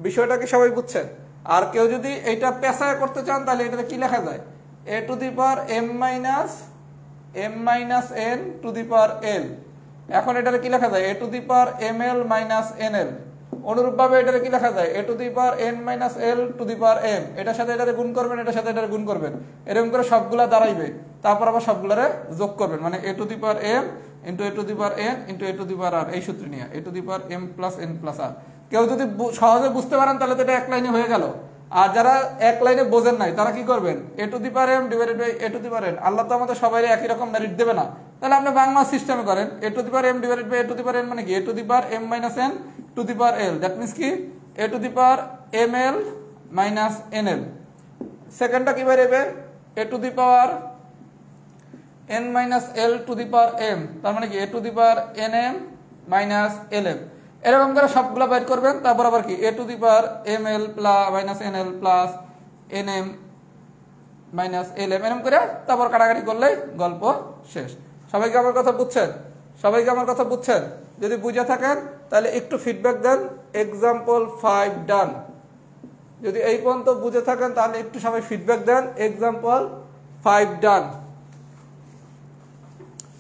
বিষয়টা কি সবাই বুঝছেন? আর কেউ যদি এইটা পেশায় করতে চান তাহলে এটাতে কি লেখা যায়, a to the power m minus n to the power l। এখন এটাতে কি লেখা যায়, a to the power ml minus nl। অনুরূপভাবে এটাতে কি লেখা যায়, a to the power n minus l two the power m। এটার সাথে এটারে গুণ করবেন, এটার সাথে এটারে গুণ করবেন, এরকম করে সবগুলা দাঁড়াইবে, তারপর আবার সবগুলারে যোগ করবেন, মানে a to the power m into a to the power n into a to the power r, এই সূত্র নিয়ে a to the power m plus n plus r। কেউ যদি সহজে বুঝতে পারেন তাহলে তো এটা এক লাইনে হয়ে গেল। আর যারা এক লাইনে বোঝেন নাই তারা কি করবেন, a to the power m divided by a to the power n. Allah তো আমাদের সবাই একই রকম মেরিট দেবে না, তাহলে আপনি বাংলা সিস্টেমে করেন a to the power m divided by a to the power n, মানে কি a to the power m minus n to the power l, that means কি a to the power m l minus n l. সেকেন্ডটা কি বেরোবে, a to the power n minus l to the power m, তার মানে কি a to the power n m minus l m. এরকম করে সবগুলো বের করবেন। তারপর আবার কি a to the power m l plus minus n l plus n m minus l m, এরকম করে তারপর কাটাকাটি করলেই গল্প শেষ। সবাইকে আমার কথা বুঝছেন? সবাইকে আমার কথা বুঝছেন? যদি বুঝে থাকেন তাহলে একটু ফিডব্যাক দেন, এক্সাম্পল 5 ডান। যদি এই পর্যন্ত বুঝে থাকেন তাহলে একটু সবাই ফিডব্যাক দেন, এক্সাম্পল 5 ডান।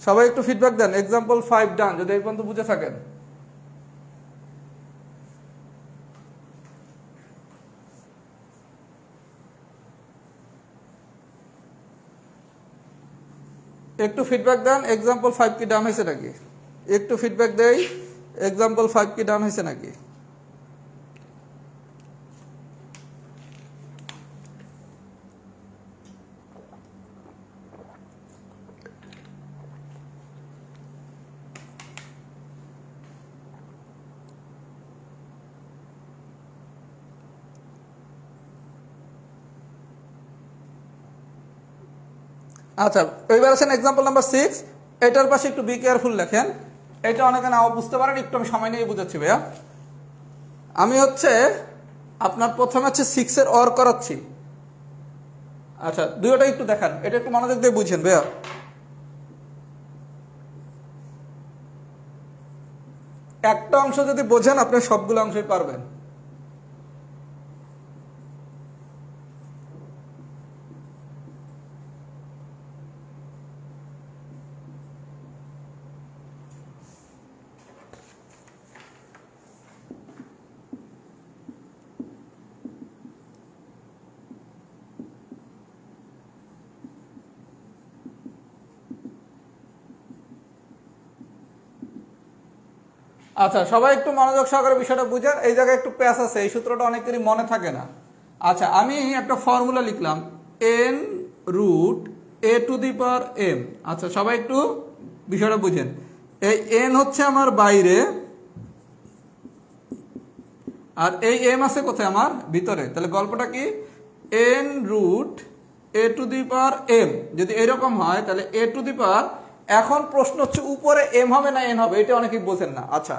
সবাই একটু ফিডব্যাক দেন, এক্সাম্পল 5 ডান যদি এই পর্যন্ত বুঝে থাকেন। একটু ফিডব্যাক দেন, এক্সাম্পল 5 কি ডান হয়েছে নাকি? একটু ফিডব্যাক দেই, এক্সাম্পল 5 কি ডান হয়েছে নাকি? আচ্ছা, এইবার আছেন এক্সাম্পল নাম্বার 6। এটার পাশে একটু বি কেয়ারফুল লেখেন, এটা অনেকে নাও বুঝতে পারেন, একটু আমি সময় নিয়ে বুঝাচ্ছি ভাইয়া। আমি আপনার প্রথমে 6 এর অর করাচ্ছি। আচ্ছা, দুইটা একটু দেখান, এটা একটু মনোযোগ দিয়ে বুঝছেন ভাইয়া। একটা অংশ যদি বোঝেন আপনি সবগুলো অংশই পারবেন। আচ্ছা, সবাই একটু মনোযোগ সহকারে বিষয়টা বুঝেন। এই জায়গায় একটু প্যাচ আছে, এই সূত্রটা অনেকেরই মনে থাকে না। আচ্ছা, আমি একটা ফর্মুলা লিখলাম n root a to the power m. আচ্ছা, সবাই একটু বিষয়টা বুঝেন। এই এন হচ্ছে আমার বাইরে, আর এই এম আছে কোথায়? আমার ভিতরে। তাহলে গল্পটা কি, n root a to the power m যদি এরকম হয় তাহলে এ টু দি পাওয়ার, এখন প্রশ্ন হচ্ছে উপরে এম হবে না এন হবে, এটা অনেকেই বোঝেন না। আচ্ছা,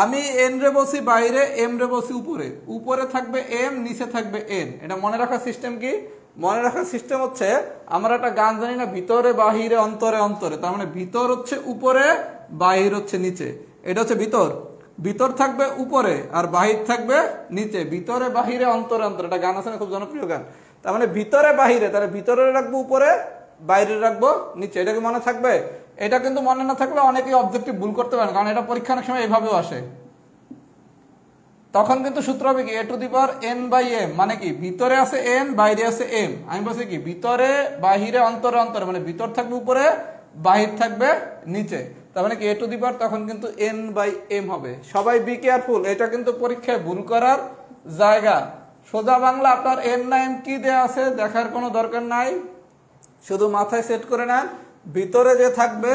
আমি এন রে বসি বাইরে, এম রে বসি উপরে, উপরে থাকবে এম, নিচে থাকবে এন। এটা মনে রাখার সিস্টেম কি? মনে রাখার সিস্টেম হচ্ছে, আমরা একটা গান জানি না, ভিতরে বাহিরে অন্তরে অন্তরে, তার মানে ভিতর হচ্ছে উপরে, বাহির হচ্ছে নিচে। এটা হচ্ছে ভিতর, ভিতর থাকবে উপরে আর বাহির থাকবে নিচে, ভিতরে বাহিরে অন্তরে অন্তরে, এটা গান আছে না, খুব জনপ্রিয় গান। তার মানে ভিতরে বাহিরে, তাহলে ভিতরে রাখবো উপরে, বাইরে রাখবো নিচে। এটা কি মনে থাকবে? এটা কিন্তু মনে না থাকলে অনেকেই অবজেক্টিভ ভুল করতে পারেন, কারণ এটা পরীক্ষা অনেক সময় এইভাবেও আসে। তখন কিন্তু সূত্র হবে কি, a to the power n by m, মানে কি ভিতরে আছে এন, বাইরে আছে এম। আমি বলছি কি ভিতরে বাহিরে অন্তরে অন্তরে, মানে ভিতর থাকবে উপরে, বাহির থাকবে নিচে। তার মানে কি এ টু দি পাওয়ার তখন কিন্তু এন বাই এম হবে। সবাই বি কেয়ারফুল, এটা কিন্তু পরীক্ষায় ভুল করার জায়গা। সোজা বাংলা আপনার এন না এম কি দেওয়া আছে দেখার কোনো দরকার নাই, শুধু মাথায় সেট করে নেন, ভিতরে যে থাকবে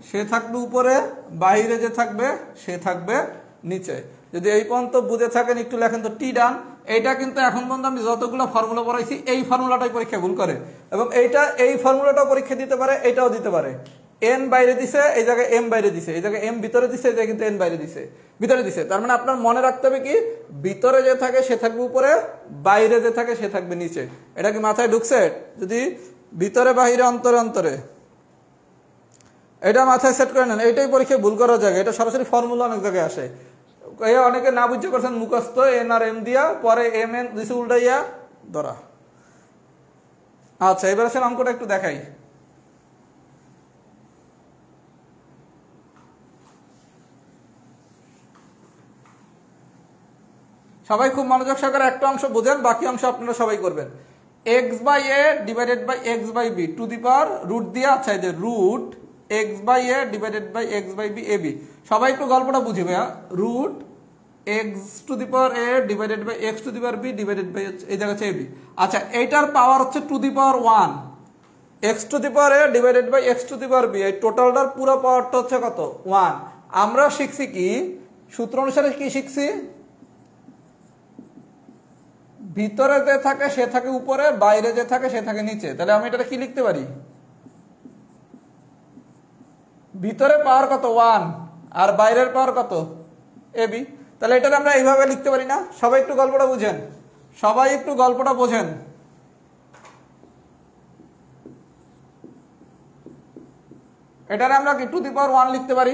সে থাকবে উপরে, বাহিরে যে থাকবে সে থাকবে নিচে। যদি এই পর্যন্ত বুঝে থাকেন একটু লেখেন তো টি ডান। এইটা কিন্তু এখন পর্যন্ত আমি যতগুলো ফর্মুলা পড়াইছি এই ফর্মুলাটাই পরীক্ষা ভুল করে, এবং এইটা এই ফর্মুলাটাও পরীক্ষা দিতে পারে, এইটাও দিতে পারে। এন বাইরে দিছে, এই জায়গায় এম বাইরে দিছে, এই জায়গায় এম ভিতরে দিছে, এই জায়গায় কিন্তু এন বাইরে দিছে, ভিতরে দিছে। তার মানে আপনার মনে রাখতে হবে কি, ভিতরে যে থাকে সে থাকবে উপরে, বাইরে যে থাকে সে থাকবে নিচে। এটা কি মাথায় ঢুকছে? যদি ভিতরে বাহিরে অন্তরে অন্তরে, এটা মাথায় সেট করে নেন, এইটাই পরীক্ষায় ভুল করার জায়গা। এটা সরাসরি ফর্মুলা অনেক জায়গায় আসে, অনেকে না বুঝতে পারছেন মুখস্থ এন আর এম দিয়া, পরে এম এন দিছে উল্টাইয়া ধরা। আচ্ছা, এবার আসলে অঙ্কটা একটু দেখাই। সবাই খুব মনোযোগ সহকারে একটা অংশ বোঝেন, বাকি অংশ আপনারা সবাই করবেন। X by a divided by x by b to the power root দিয়া, আচ্ছা এই যে root x by a divided by x by b a b. সবাই একটু গল্পটা বুঝি ভাইয়া। Root x to the power a divided by x to the power b divided by এই জায়গা হচ্ছে এবি। আচ্ছা এইটার পাওয়ার হচ্ছে to the power 1, x to the power a divided by x to the power b, এই টোটালটার পুরো পাওয়ারটা হচ্ছে কত 1। আমরা শিখছি কি সূত্র অনুসারে কি শিখছি, ভিতরে যে থাকে সে থাকে উপরে, বাইরে যে থাকে সে থাকে নিচে। তাহলে আমি এটা কি লিখতে পারি, ভিতরে পাওয়ার কত 1 আর বাইরের পাওয়ার কত এবি। তাহলে এটা আমরা এইভাবে লিখতে পারি না? সবাই একটু গল্পটা বুঝেন, সবাই একটু গল্পটা বোঝেন। এটারে আমরা কি টু দি পাওয়ার 1 লিখতে পারি।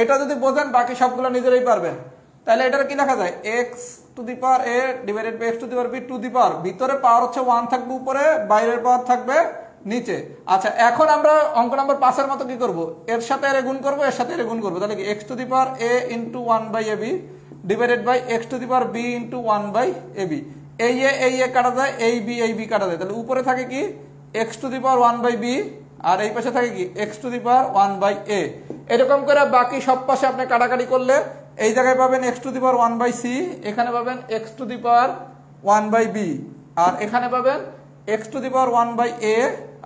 এটা যদি বোঝেন বাকি সবগুলো নিজেরাই পারবেন। তাহলে এটার কি লেখা যায়, x to the power a divided by x to the power b to the power, ভিতরে পাওয়ার হচ্ছে 1 থাকবে উপরে, বাইরের পাওয়ার থাকবে নিচে। আচ্ছা এখন আমরা অঙ্ক নাম্বার 5 এর মতো কি করব, এর সাথে এর গুণ করব, এর সাথে এর গুণ করব। তাহলে কি x to the power a into 1 by a b divided by x to the power b into 1 by a b. এই এ কাটা যায়, এই বি কাটা যায়। তাহলে উপরে থাকে কি x to the power 1 by b, আর এই পাশে থাকে কি x to the power 1 by a. এরকম করে বাকি সব পাশে আপনি কাটাকাটি করলে এই জায়গায় পাবেন x to the power 1 by c, এখানে পাবেন x to the power 1 by b, আর এখানে পাবেন x to the power 1 by a,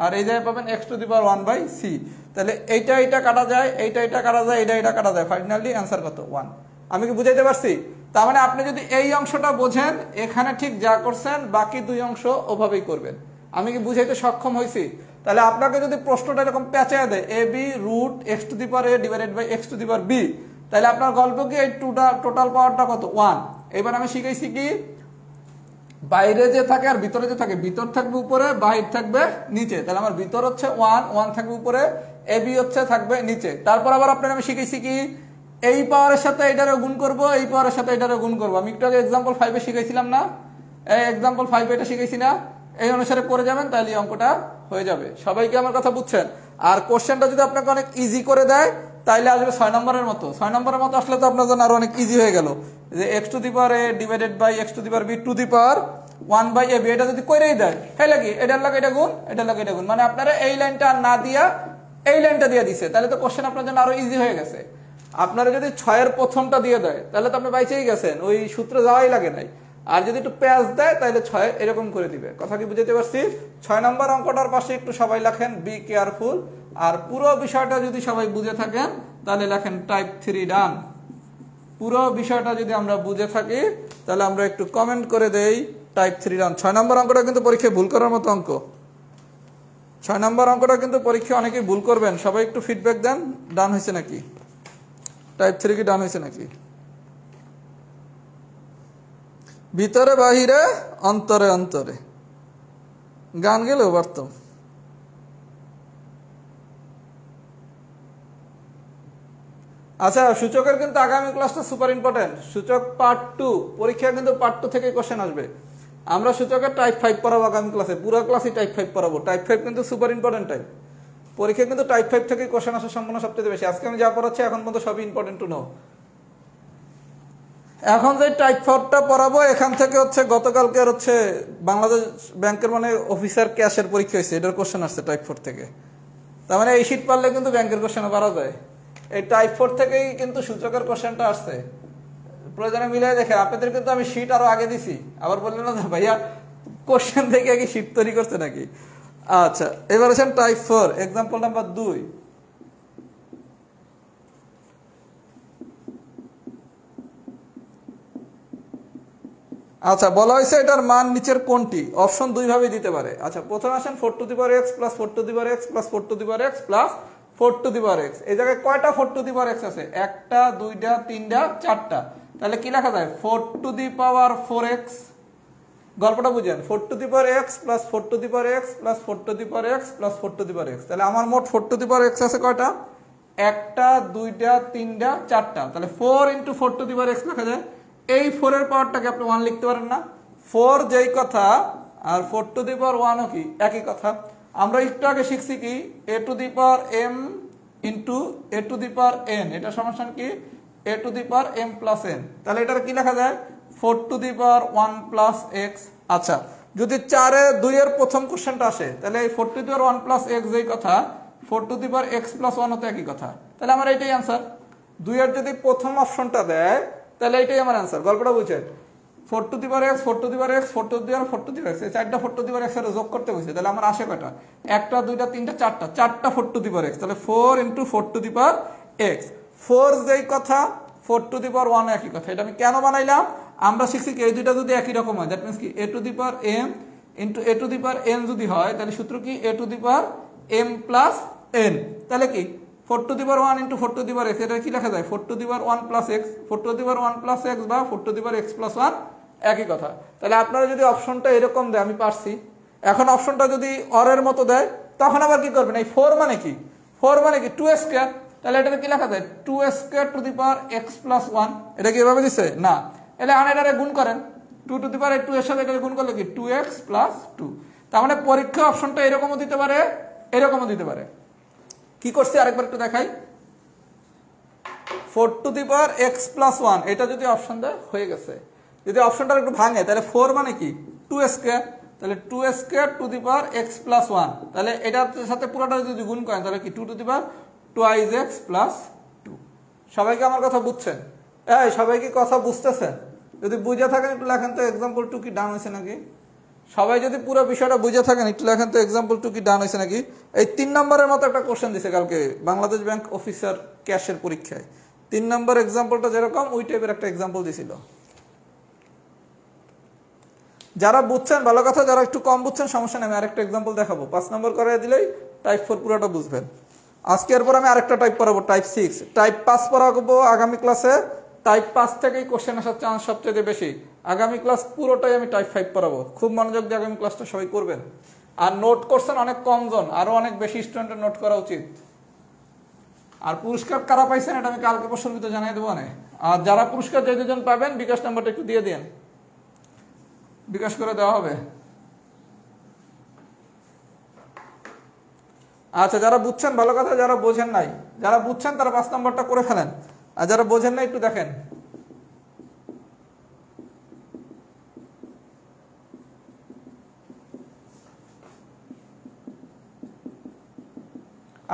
আর এই জায়গায় পাবেন x to the power 1 by c. তাহলে এইটা কাটা যায়, এইটা কাটা যায়, এটা কাটা যায়, ফাইনালি অ্যান্সার কত 1। আমি কি বুঝাইতে পারছি? তার মানে আপনি যদি এই অংশটা বোঝেন, এখানে ঠিক যা করছেন বাকি দুই অংশ ওভাবেই করবেন। আমি কি বুঝাইতে সক্ষম হয়েছি? তাহলে আপনাকে যদি প্রশ্নটা এরকম পেঁচায় দেয় a b root x to the power a divided by x to the power b, তাহলে আপনার গল্প কি এই টোটাল পাওয়ারটা কত 1। এবার আমি শিখাইছি কি বাইরে যে থাকে আর ভিতরে যে থাকে, ভিতর থাকবে উপরে, বাহির থাকবে নিচে। তাহলে আমার ভিতর হচ্ছে 1 থাকবে উপরে, এ বি হচ্ছে থাকবে নিচে। তারপর আবার আপনার আমি শিখাইছি কি এই পাওয়ারের সাথে এটারে গুণ করব, এই পাওয়ারের সাথে এটারে গুণ করব। আমি একটু আগে এক্সাম্পল 5 এ শিখাইছিলাম না, এই এক্সাম্পল 5 এটা শিখাইছি না, এই অনুসারে করে যাবেন, তাহলে এই অঙ্কটা হয়ে যাবে। সবাইকে আমার কথা বুঝছেন? আর কোশ্চেনটা যদি আপনাকে অনেক ইজি করে দেয় তাইলে আসবে 6 নম্বরের মতো। 6 নম্বরের মতো আসলে তো আপনার জন্য আরো অনেক ইজি হয়ে গেল, যে x to the power a divided by x to the power b to the power 1 by a b. এটা যদি কইরেই দেয় তাহলে কি এটার লাগে এটা গুণ, এটার লাগে এটা গুণ, মানে আপনারা এই লাইনটা না দিয়া এই লাইনটা দিয়ে দিছে, তাহলে তো কোশ্চেন আপনার জন্য আরো ইজি হয়ে গেছে। আপনারা যদি 6 এর প্রথমটা দিয়ে দেয় তাহলে তো আপনি বাইচেই গেছেন, ওই সূত্র যাওয়াই লাগে নাই। আর যদি একটু প্যাচ দেয় তাহলে 6 এরকম করে দিবে। কথা কি বুঝতে পারছি? 6 নম্বর অঙ্কটার পাশে একটু সবাই লেখেন বি কেয়ারফুল। আর পুরো বিষয়টা যদি সবাই বুঝে থাকেন তাহলে লেখেন টাইপ 3 ডান। পুরো বিষয়টা যদি আমরা বুঝে থাকি তাহলে আমরা একটু কমেন্ট করে দেই টাইপ 3 ডান। 6 নম্বর অঙ্কটা কিন্তু পরীক্ষায় ভুল করার মতো অঙ্ক। 6 নম্বর অঙ্কটা কিন্তু পরীক্ষায় অনেকেই ভুল করবেন, সবাই একটু ফিডব্যাক দেন ডান হয়েছে নাকি, টাইপ 3 কি ডান হয়েছে নাকি। ভিতরে বাহিরে অন্তরে অন্তরে গান গেলেও পারতাম। আচ্ছা সূচকের কিন্তু আগামী ক্লাসটা সুপার ইম্পর্টেন্ট। সূচক পার্ট 2 পরীক্ষা কিন্তু পার্ট 2 থেকে কোশ্চেন আসবে। আমরা সূচকের টাইপ 5 পড়াবো আগামী ক্লাসে, পুরো ক্লাসই টাইপ 5 পড়াবো। টাইপ 5 কিন্তু সুপার ইম্পর্টেন্ট টাইপ, পরীক্ষা কিন্তু টাইপ 5 থেকে কোশ্চেন আসার সম্ভাবনা সবচেয়ে বেশি। আজকে আমি যা পড়াচ্ছি এখন পর্যন্ত সবই ইম্পর্টেন্ট টু নো। এখন যে টাইপ 4টা পড়াবো এখান থেকে হচ্ছে গতকালকে হচ্ছে বাংলাদেশ ব্যাংকের মানে অফিসার ক্যাশের পরীক্ষা হয়েছে, এটার কোশ্চেন আসছে টাইপ 4 থেকে। তার মানে এই শীট পারলে কিন্তু ব্যাংকের কোশ্চেন পারা যায়। এই টাইপ 4 থেকেই কিন্তু সূচকের কোশ্চেনটা আসছে। প্রয়োজনে মিলাই দেখেন, আপনাদের কিন্তু আমি শীট আরো আগে দিছি, আবার বললেন না ভাইয়া কোশ্চেন থেকে কি শীট তৈরি করছে নাকি। আচ্ছা এবার আছেন টাইপ 4 এক্সাম্পল নাম্বার 2। আচ্ছা বলা হয়েছে এটার মান নিচের কোনটি, অপশন দুই ভাবে দিতে পারে। আচ্ছা প্রথমে আসেন 4 two the power x plus 4 two the power x plus 4 two the power x plus 4 two the power x। এই জায়গায় কয়টা 4 টু দি পাওয়ার x আছে? একটা, দুইটা, তিনটা, চারটা। তাহলে কি লেখা যায় 4 টু দি পাওয়ার 4x। গল্পটা বুঝেন, 4 two the power x plus 4 two the power x plus 4 two the power x plus 4 two the power x। তাহলে আমার মোট 4 টু দি পাওয়ার x আছে কয়টা? একটা, দুইটা, তিনটা, চারটা। তাহলে 4 into 4 two the power x লেখা যায়। এই 4 এর পাওয়ারটাকে আপনি 1 লিখতে পারেন না? 4 যেই কথা আর 4 টু দি পাওয়ার 1 ও কি একই কথা। আমরা একটু আগে শিখছি কি a to the power m into a to the power n, এটা সমান কি a to the power m plus n। তাহলে এটার কি লেখা যায় 4 two the power 1 plus x। আচ্ছা যদি 4 এ 2 এর প্রথম কোশ্চেনটা আসে তাহলে এই 4 two the power 1 plus x যেই কথা 4 two the power x plus 1 ও তো একই কথা। তাহলে আমার এটাই आंसर। 2 এর যদি প্রথম অপশনটা দেয় তাহলে এইটাই আমার অ্যান্সার। গল্পটা বুঝছেন? 4 two the power x 4 two the power x 4 two the power 4 two the power x, এই চারটা 4 টু দি পাওয়ার x এর যোগ করতে বলছে। তাহলে আমার আসে কয়টা? একটা, দুইটা, তিনটা, চারটা 4 টু দি পাওয়ার x। তাহলে 4 into 4 two the power x। 4 যেই কথা, 4 টু দি পাওয়ার 1 একই কথা। এটা আমি কেন বানাইলাম? আমরা শিখছি কি এই দুইটা যদি একই রকম হয়, দ্যাট মিন্স কি a to the power m into a to the power n যদি হয়, তাহলে সূত্র কি a to the power m plus n। তাহলে কি 4 two the power 1 into 4 two the power x, এটা কি লেখা যায়? 4 two the power 1 plus x, 4 two the power 1 plus x বা 4 two the power x plus 1 একই কথা। তাহলে আপনারা যদি অপশনটা এরকম দেয়, আমি পারছি। এখন অপশনটা যদি অরের মতো দেয়, তখন আবার কি করবেন? এই 4 মানে কি? 4 মানে কি 2 স্কয়ার। তাহলে এটাকে কি লেখা যায়? 2 square to the power x plus 1। এটা কি এভাবে দিছে? না, এলে আনেটারে গুণ করেন। 2 টু দি পাওয়ার 2 এর সাথে এটাকে গুণ করলে কি 2x প্লাস 2। তার মানে পরীক্ষা অপশনটা এরকমও দিতে পারে, এরকমও দিতে পারে। কি করছি আরেকবার একটু দেখাই। 4 two the power x plus 1, এটা যদি অপশন দেয় হয়ে গেছে। যদি অপশনটা একটু ভাঙে, তাহলে 4 মানে কি 2 স্কয়ার, তাহলে 2 square to the power x plus 1। তাহলে এটার সাথে পুরোটা যদি গুণ করেন, তাহলে কি 2 two the power 2x plus 2। সবাইকে আমার কথা বুঝছেন? এই সবাই কি কথা বুঝতেছেন? যদি বুঝে থাকেন একটু লেখেন তো এক্সাম্পল 2 কি ডান হয়েছে নাকি? সবাই যদি পুরো বিষয়টা বুঝে থাকেন একটু লেখেন তো এক্সাম্পল 2 কি ডান হয়েছে নাকি? এই 3 নম্বরের মতো একটা কোশ্চেন দিছে কালকে বাংলাদেশ ব্যাংক অফিসার ক্যাশের পরীক্ষায়। 3 নম্বর এক্সাম্পলটা যেরকম ওই টাইপের একটা এক্সাম্পল দিছিল। যারা বুঝছেন ভালো কথা, যারা একটু কম বুঝছেন সমস্যা নেই, আমি আরেকটা এক্সাম্পল দেখাবো। 5 নম্বর করাই দিলেই টাইপ 4 পুরোটা বুঝবেন। আজকে এরপর আমি আরেকটা টাইপ পড়াবো, টাইপ 6। টাইপ 5 পড়াবো আগামী ক্লাসে। টাইপ 5 থেকেই কোশ্চেন আসার চান্স সবচেয়ে বেশি। আগামী ক্লাস পুরোটাই আমি টাইপ 5 পড়াবো। খুব মনোযোগ দিয়ে আগামী ক্লাসটা সবাই করবেন। আর নোট করছেন অনেক কম জন, আরো অনেক বেশি স্টুডেন্টের নোট করা উচিত। আর পুরস্কার কারা পাইছেন এটা আমি কালকে পরশুর ভিতরে জানিয়ে দেবো না। আর যারা পুরস্কার যে দুজন পাবেন বিকাশ নাম্বারটা একটু দিয়ে দিন, বিকাশ করে দেওয়া হবে। আচ্ছা, যারা বুঝছেন ভালো কথা, যারা বোঝেন নাই, যারা বুঝছেন তারা 5 নম্বরটা করে ফেলেন, আর যারা বোঝেন নাই একটু দেখেন।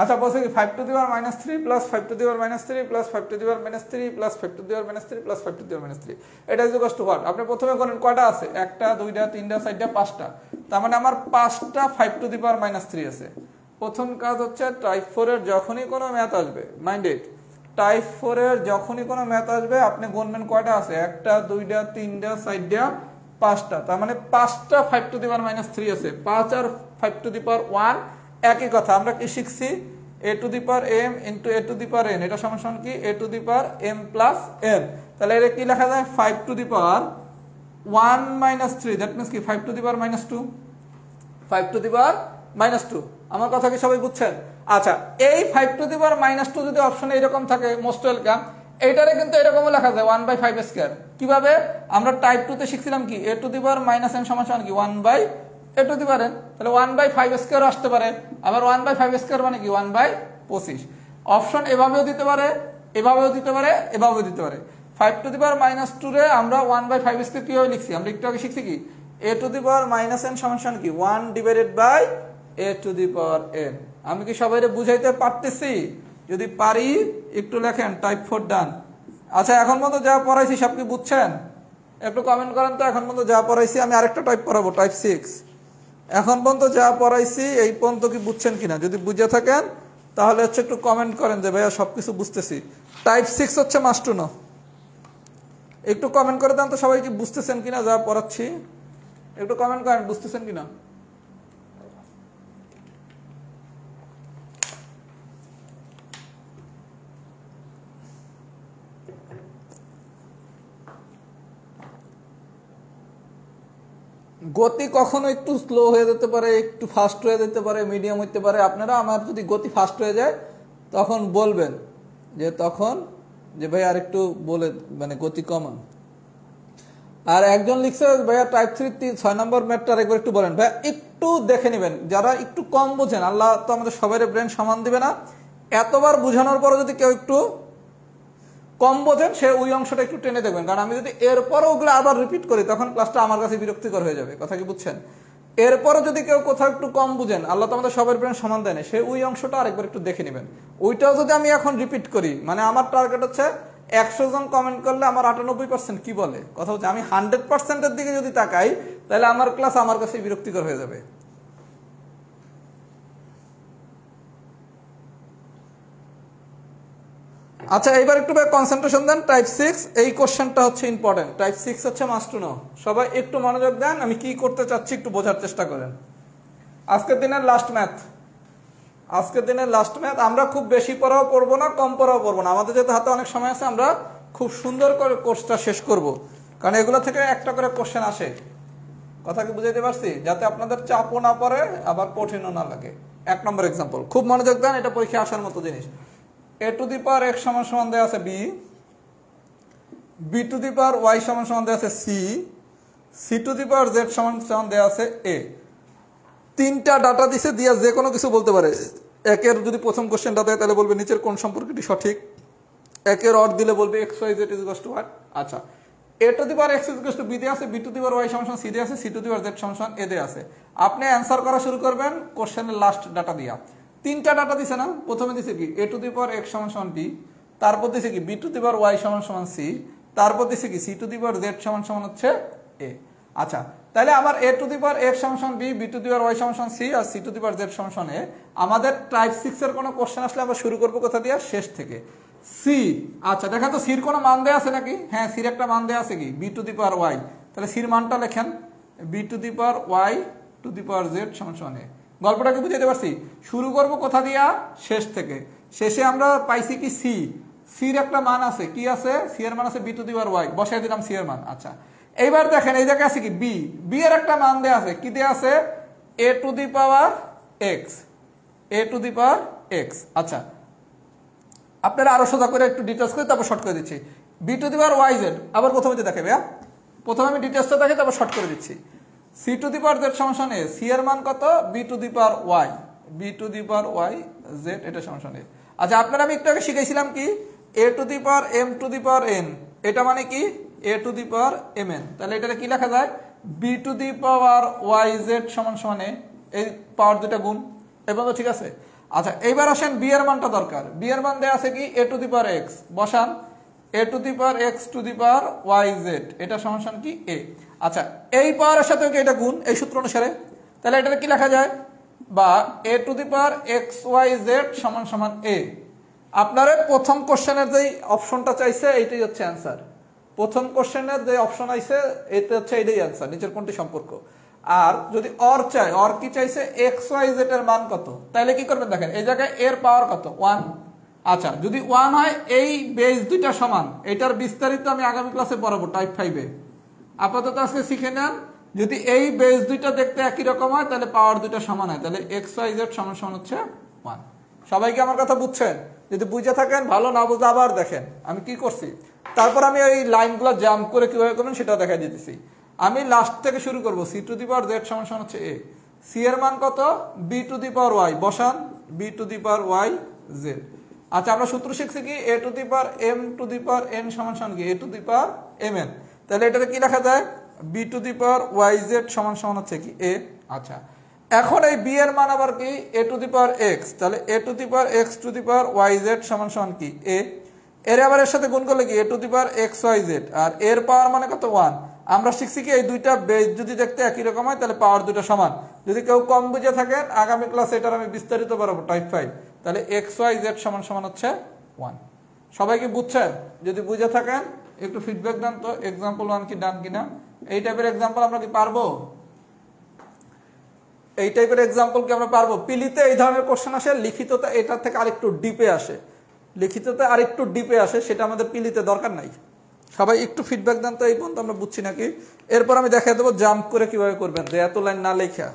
আচ্ছা, বলছে কি 5 to the power -3 plus 5 to the power -3 plus 5 to the power -3 plus 5 to the power -3 plus 5 to the power -3, এটা ইজ ইকুয়াল টু হোয়াট? আপনি প্রথমে করেন কয়টা আছে? একটা, দুইটা, তিনটা, চারটা, পাঁচটা। তার মানে আমার 5টা 5 টু দি পাওয়ার -3 আছে। প্রথম কাজ হচ্ছে টাইপ 4 এর যখনই কোনো ম্যাথ আসবে, মাইন্ডেড, টাইপ 4 এর যখনই কোনো ম্যাথ আসবে আপনি গুনবেন কয়টা আছে? একটা, দুইটা, তিনটা, চারটা, পাঁচটা। তার মানে 5টা 5 টু দি পাওয়ার -3 আছে। 5 আর 5 টু দি পাওয়ার 1 একই কথা। আমরা কি শিখছি? a to the power m into a to the power n, এটা সমান কি a to the power m plus n। তাহলে এটা কি লেখা যায়? 5 to the power 1 -3, that means কি 5 to the power -2, 5 to the পাওয়ার -2। আমার কথা কি সবাই বুঝছেন? আচ্ছা, এই 5 টু দি পাওয়ার -2 যদি অপশনে এরকম থাকে, মোস্ট ওয়েলকাম। এইটারে কিন্তু এরকমও লেখা যায় 1/5 স্কয়ার। কিভাবে? আমরা টাইপ 2 তে শিখছিলাম কি a to the power -n সমান কি 1/a two the power n। তাহলে 1/5 স্কয়ার আসতে পারে। আবার 1/5 স্কয়ার মানে কি 1/25। অপশন এভাবেও দিতে পারে, এভাবেও দিতে পারে, এভাবেও দিতে পারে। 5 টু দি পাওয়ার -2 রে আমরা 1/5 স্কয়ার কিভাবে লিখছি? আমরা একটু আগে শিখছি কি a to the power -n সমান কি 1 divided by a to the power n। আমি কি সবাইরে বুঝাইতে পারতেছি? যদি পারি একটু লেখেন টাইপ 4 ডান। আচ্ছা, এখন পর্যন্ত যা পড়াইছি সব কি বুঝছেন? একটু কমেন্ট করেন তো এখন পর্যন্ত যা পড়াইছি। আমি আরেকটা টাইপ পড়াবো, টাইপ 6। এখন পর্যন্ত যা পড়াইছি এই পর্যন্ত কি বুঝছেন কিনা? যদি বুঝে থাকেন তাহলে হচ্ছে একটু কমেন্ট করেন যে ভাইয়া সবকিছু বুঝতেছি। টাইপ 6 হচ্ছে মাস্ট টু নো। একটু কমেন্ট করে দেন তো সবাই কি বুঝতেছেন কিনা যা পড়াচ্ছি। একটু কমেন্ট করেন বুঝতেছেন কিনা। গতি কখনো একটু স্লো হয়ে যেতে পারে, একটু ফাস্ট হয়ে যেতে পারে, মিডিয়াম হইতে পারে। আপনারা আমার যদি গতি ফাস্ট হয়ে যায় তখন বলবেন যে ভাই আর একটু বলে মানে গতি কমান। আর একজন লিখছে ভাইয়া টাইপ 3 6 নম্বর ম্যাথটা একবার একটু বলেন। ভাইয়া একটু দেখে নেবেন, যারা একটু কম বোঝেন, আল্লাহ তো আমাদের সবাই ব্রেন সমান দিবে না। এতবার বোঝানোর পরে যদি কেউ একটু কম বোঝেন সে ওই অংশটা একটু টেনে দেখবেন, কারণ আমি যদি এরপরে ওগুলো আবার রিপিট করি তখন ক্লাসটা আমার কাছে বিরক্তিকর হয়ে যাবে। কথা কি বুঝছেন? এরপরে যদি কেউ কোথাও একটু কম বুঝেন, আল্লাহ তো আমাদের সবার ব্রেন সমান দেয় না, সে ওই অংশটা আরেকবার একটু দেখে নেবেন। ওইটাও যদি আমি এখন রিপিট করি, মানে আমার টার্গেট হচ্ছে 100 জন কমেন্ট করলে আমার 98% কি বলে? কথা হচ্ছে আমি 100%-এর দিকে যদি তাকাই তাহলে আমার ক্লাস আমার কাছে বিরক্তিকর হয়ে যাবে। আচ্ছা, এবার একটু কনসেন্ট্রেশন দেন। টাইপ 6 এই কোশ্চেনটা হচ্ছে ইম্পর্টেন্ট। টাইপ 6 হচ্ছে মাস্ট টু নো। সবাই একটু মনোযোগ দেন, আমি কি করতে চাচ্ছি একটু বোঝার চেষ্টা করেন। আজকের দিনের লাস্ট ম্যাথ, আমরা খুব বেশি পড়াও পড়বো না, কম পড়াও পড়বো না। আমাদের যেহেতু হাতে অনেক সময় আছে, আমরা খুব সুন্দর করে কোর্সটা শেষ করব, কারণ এগুলো থেকে একটা করে কোশ্চেন আসে। কথা কি বুঝাইতে পারছি? যাতে আপনাদের চাপও না পড়ে আবার কঠিনও না লাগে। 1 নম্বর এক্সাম্পল, খুব মনোযোগ দেন, এটা পরীক্ষায় আসার মতো জিনিস। a to the power x সমান সমান দেওয়া আছে b, b to the power y সমান সমান দেওয়া আছে c, c to the power z সমান সমান দেওয়া আছে a। তিনটা ডাটা দিছে, দিয়া যে কোনো কিছু বলতে পারে। একের যদি প্রথম কোশ্চেনটা দেয় তাহলে বলবে নিচের কোন সম্পর্কটি সঠিক। একের অর দিলে বলবে x y z is equal to what। আচ্ছা, a to the power x is equal to b দেয়া আছে, b to the power y সমান সমান c দেয়া আছে, c to the power z সমান সমান a দেয়া আছে। আপনি অ্যানসার করা শুরু করবেন কোশ্চেনের লাস্ট ডাটা দিয়া। তিনটা ডাটা দিছে না? প্রথমে দিছে কি a to the power x সমান সমান b, তারপর দিছে কি b to the power y সমান সমান c, তারপর দিছে কি c to the power z সমান সমান হচ্ছে a। আচ্ছা, তাহলে আমার a to the power x সমান সমান b, b to the power y সমান সমান c আর c to the power z সমান সমান a। আমাদের টাইপ 6 এর কোনো কোশ্চেন আসলে আমরা শুরু করব কোথা দিয়ে? শেষ থেকে। c, আচ্ছা দেখেন তো c এর কোনো মান দেয়া আছে নাকি? হ্যাঁ, c এর একটা মান দেয়া আছে কি b to the power y। তাহলে c এর মানটা লেখেন b to the power y to the power z সমান সমান a। গল্পটা কি বুঝাইতে পারছি? শুরু করব কোথা দিয়া? শেষ থেকে। শেষে আমরা পাইছি কি c, c এর একটা মান আছে, কি আছে? c এর মান আছে b to the power y, বসাই দিলাম c এর মান। আচ্ছা, এইবার দেখেন এই জায়গায় আছে কি b, b এর একটা মান দেয়া আছে, কি দেয়া আছে? a to the power x, a to the power x। আচ্ছা, আপনারা আরো সোজা করে একটু ডিটেইলস করে তারপর শর্ট করে দিচ্ছি। b to the power y z, আবার প্রথমে যে দেখাবে, প্রথমে আমি ডিটেইলসটা দেখাই তারপর শর্ট করে দিচ্ছি। c to the power z সমান সমান a, c এর মান কত? b to the power y, b to the power y z এটা সমান সমান a। আচ্ছা, আপনারা আমি একটু আগে শিখাইছিলাম কি a to the power m to the power n, এটা মানে কি a to the power mn। তাহলে এটাকে কি লেখা যায়? b to the power yz সমান সমান a, এই পাওয়ার দুটো গুণ, এবং তো ঠিক আছে। আচ্ছা, এইবার আসেন b এর মানটা দরকার। b এর মান দেয়া আছে কি a to the power x, বসান a to the power x to the power yz এটা সমান সমান কি a। আচ্ছা, এই পাওয়ারের সাথে কি এটা গুণ এই সূত্র অনুসারে, তাহলে এটাকে কি লেখা যায়? বা a to the power xyz সমান সমান a। আপনারা প্রথম কোশ্চেনের যে অপশনটা চাইছে এইটাই হচ্ছে অ্যানসার। প্রথম কোশ্চেনের যে অপশন আইছে এটা হচ্ছে এইটাই অ্যানসার, নিচের কোনটি সম্পর্ক। আর যদি অর চাই, অর কি চাইছে? xyz এর মান কত, তাহলে কি করবেন দেখেন এই জায়গায় এর পাওয়ার কত? 1। আচ্ছা, যদি 1 হয় এই বেস দুইটা সমান, এটার বিস্তারিত আমি আগামী ক্লাসে পড়াবো টাইপ 5-এ। আপাতত আজকে শিখে নেন, যদি এই বেস দুইটা দেখতে একই রকম হয় তাহলে পাওয়ার দুইটা সমান হয়, তাহলে xyz সমান সমান হচ্ছে 1। সবাই কি আমার কথা বুঝছেন? যদি বুঝে থাকেন ভালো, না বুঝলে আবার দেখেন আমি কি করছি। তারপর আমি এই লাইনগুলো জাম্প করে কিভাবে করবেন সেটা দেখাই দিতেছি। আমি লাস্ট থেকে শুরু করব। c to the power z সমান সমান হচ্ছে a, c এর মান কত? b to the power y, বসান b to the power y z। আচ্ছা, আমরা সূত্র শিখছি কি a to the power m to the power n সমান সমান কি a to the power mn। তাহলে এটাকে কি লেখা যায়? b to the power yz সমান সমান হচ্ছে কি a। আচ্ছা, এখন এই b এর মান আবার কি a to the power x, তাহলে a to the power x to the power yz সমান সমান কি a। এর আবার এর সাথে গুণ করলে কি a to the power xyz, আর এর পাওয়ার মানে কত? 1। আমরা শিখছি কি এই দুইটা বেস যদি দেখতে একই রকম হয় তাহলে পাওয়ার দুটো সমান। যদি কেউ কম বুঝে থাকেন আগামী ক্লাসে এটার আমি বিস্তারিত বাড়াবো টাইপ 5। তাহলে xyz সমান সমান হচ্ছে 1। সবাই কি বুঝছেন? যদি বুঝে থাকেন একটু ফিডব্যাক দেন তো, এক্সাম্পল 1 কি ডান কিনা। এই টাইপের এক্সাম্পল আমরা কি পারবো? এই টাইপের এক্সাম্পল কি আমরা পারবো? পিলিতে এই ধরনের কোশ্চেন আসে, লিখিততে এটার থেকে আরেকটু ডিপে আসে, লিখিততে আরেকটু ডিপে আসে, সেটা আমাদের পিলিতে দরকার নাই। সবাই একটু ফিডব্যাক দেন তো এই পর্যন্ত আমরা বুঝছি নাকি। এরপর আমি দেখাই দেবো জাম্প করে কিভাবে করবেন, যে এত লাইন না লেখা।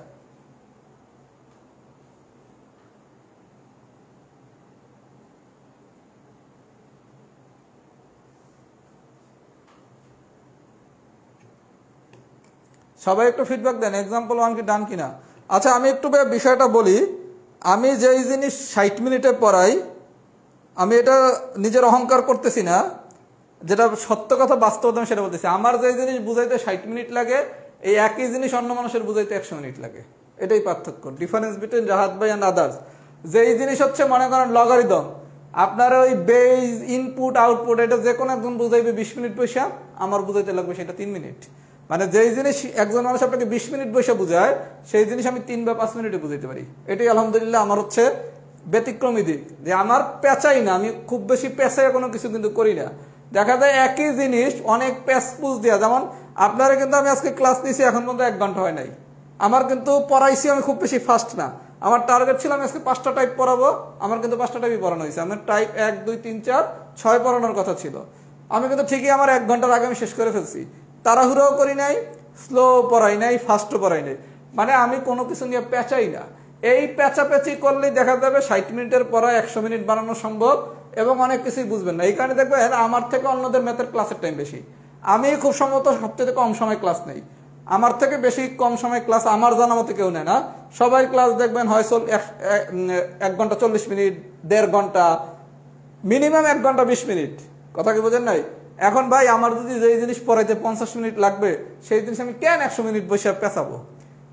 সবাই একটু ফিডব্যাক দেন এক্সাম্পল 1 কি ডান কিনা। আচ্ছা, আমি একটু বিষয়টা বলি। আমি যেই জিনিস 60 মিনিটে পড়াই, আমি এটা নিজের অহংকার করতেছি না, যেটা সত্য কথা বাস্তবতা আমি সেটা বলতেছি। আমার যে জিনিস বুঝাইতে 60 মিনিট লাগে, এই একই জিনিস অন্য মানুষের বুঝাইতে 100 মিনিট লাগে। এটাই পার্থক্য, ডিফারেন্স বিটুইন রাহাত ভাই এন্ড আদার্স। যেই জিনিস হচ্ছে মনে করেন লগারিদম, আপনার ওই বেজ ইনপুট আউটপুট এটা যে কোনো একজন বুঝাইবে 20 মিনিট পয়সা, আমার বুঝাইতে লাগবে সেটা 3 মিনিট। মানে যেই জিনিস একজন মানুষ আপনাকে 20 মিনিট পয়সা বুঝায় সেই জিনিস আমি 3 বা 5 মিনিটে বুঝাইতে পারি। এটাই আলহামদুলিল্লাহ আমার হচ্ছে ব্যতিক্রমী দিক, যে আমার পেঁচাই না, আমি খুব বেশি পেঁচাই কোনো কিছু কিন্তু করি না। দেখা যায় একই জিনিস অনেক প্যাচপুচ দেওয়া, যেমন আপনারা কিন্তু আমি আজকে ক্লাস নিয়েছি এখন পর্যন্ত 1 ঘন্টা হয় নাই, আমার কিন্তু পড়াইছি আমি খুব বেশি ফাস্ট না। আমার টার্গেট ছিল আমি আজকে 5টা টাইপ পড়াবো, আমার কিন্তু 5টা টাইপই পড়ানো হয়েছে। আমার টাইপ 1 2 3 4 6 পড়ানোর কথা ছিল, আমি কিন্তু ঠিকই আমার 1 ঘন্টার আগে আমি শেষ করে ফেলছি। তাড়াহুড়োও করি নাই, স্লো পড়াই নাই, ফাস্টও পড়াই নাই, মানে আমি কোনো কিছু নিয়ে পেঁচাই না। এই পেঁচাপেচি করলেই দেখা যাবে 60 মিনিটের পড়া 100 মিনিট বানানো সম্ভব এবং অনেক কিছুই বুঝবেন না। এই কারণে দেখবেন আমার থেকে অন্যদের ম্যাথের ক্লাসের টাইম বেশি, আমি খুব সম্ভবত সবথেকে কম সময় ক্লাস নেই। আমার থেকে বেশি কম সময় ক্লাস আমার জানা মতো কেউ নেয় না। সবাই ক্লাস দেখবেন হয় 1 ঘন্টা 40 মিনিট, 1.5 ঘন্টা, মিনিমাম 1 ঘন্টা 20 মিনিট। কথা কি বোঝেন নাই? এখন ভাই আমার যদি যেই জিনিস পড়াইতে 50 মিনিট লাগবে সেই জিনিস আমি কেন 100 মিনিট বসে পেঁচাবো?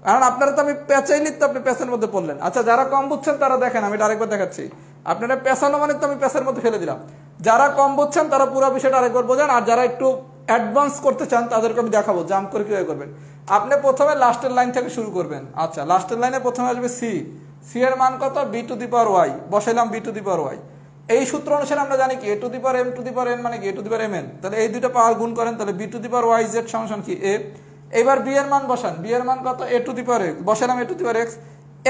কারণ আপনারা তো আমি পেঁচাইনি, তো আপনি পেঁচার মধ্যে পড়লেন। আচ্ছা, যারা কম বুঝছেন তারা দেখেন, আমি আরেকবার দেখাচ্ছি। আপনারা পেঁচানো মানে তো আমি পেঁচার মধ্যে ফেলে দিলাম। যারা কম বুঝছেন তারা পুরো বিষয়টা আরেকবার বোঝেন, আর যারা একটু অ্যাডভান্স করতে চান তাদেরকে আমি দেখাবো জাম্প করে কিভাবে করবেন। আপনি প্রথমে লাস্টের লাইন থেকে শুরু করবেন। আচ্ছা, লাস্টের লাইনে প্রথমে আসবে সি। সি এর মান কত? B to the power y, বসাইলাম b to the power y. এই সূত্র অনুসারে আমরা জানি কি a to the power m to the power n মানে কি a to the power m n. তাহলে এই দুটো পাওয়ার গুণ করেন, তাহলে b to the power y z সমান কি এ। এবার বি এর মান বসান, বি এর মান কত? এ টু দি পাওয়ার এক্স, বসালাম এ টু দি পাওয়ার এক্স।